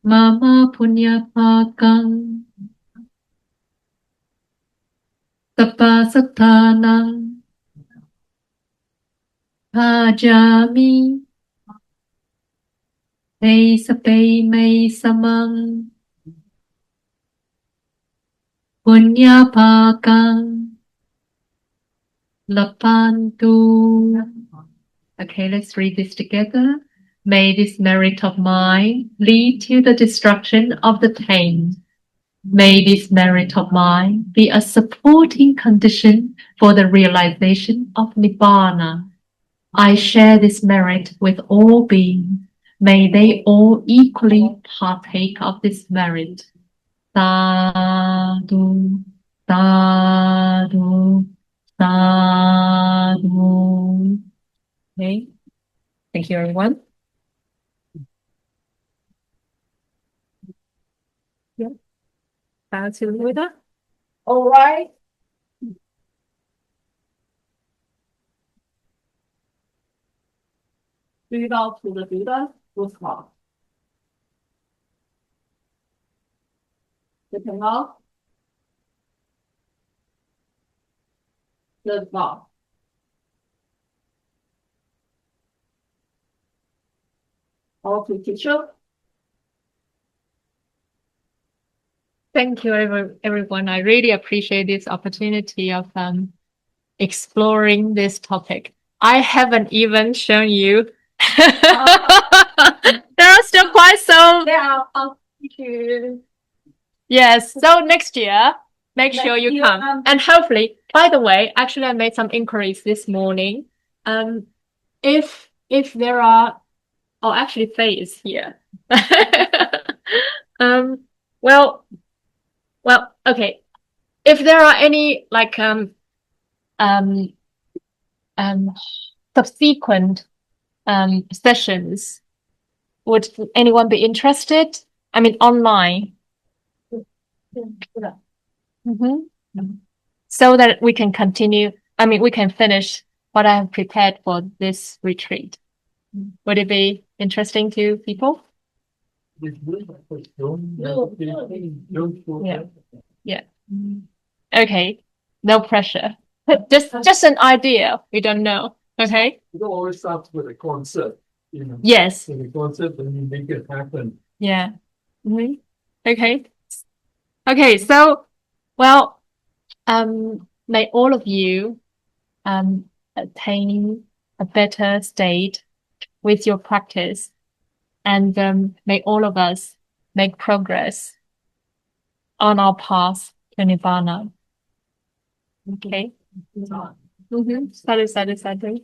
Mama punyapakang tapasatanang pajami te sape me samang punyapakang lapantu. Okay, let's read this together. May this merit of mine lead to the destruction of the tamed. May this merit of mine be a supporting condition for the realization of Nibbana. I share this merit with all beings. May they all equally partake of this merit. Sadhu, sadhu, sadhu. Okay, thank you, everyone. Yeah, that's it with that. All right. Breathe out to the Buddha, was hot. The canal, the mouth. All to teacher. Thank you, everyone. I really appreciate this opportunity of exploring this topic. I haven't even shown you. There are still quite some. Yeah. Yes. So next year, make sure you come. And hopefully, by the way, actually, I made some inquiries this morning. If there are, oh, actually, Faye is here. Well, okay. If there are any like subsequent sessions, would anyone be interested? I mean, online. So that we can continue. I mean, we can finish what I have prepared for this retreat. Would it be interesting to people? Yeah. Okay. No pressure. Just an idea. We don't know. Okay. It always starts with a concept, Yes. With a concept, and you make it happen. Yeah. Okay. Okay. So, well, may all of you attain a better state with your practice, and may all of us make progress on our path to Nibbana. Okay. Sadhu, sadhu, sadhu.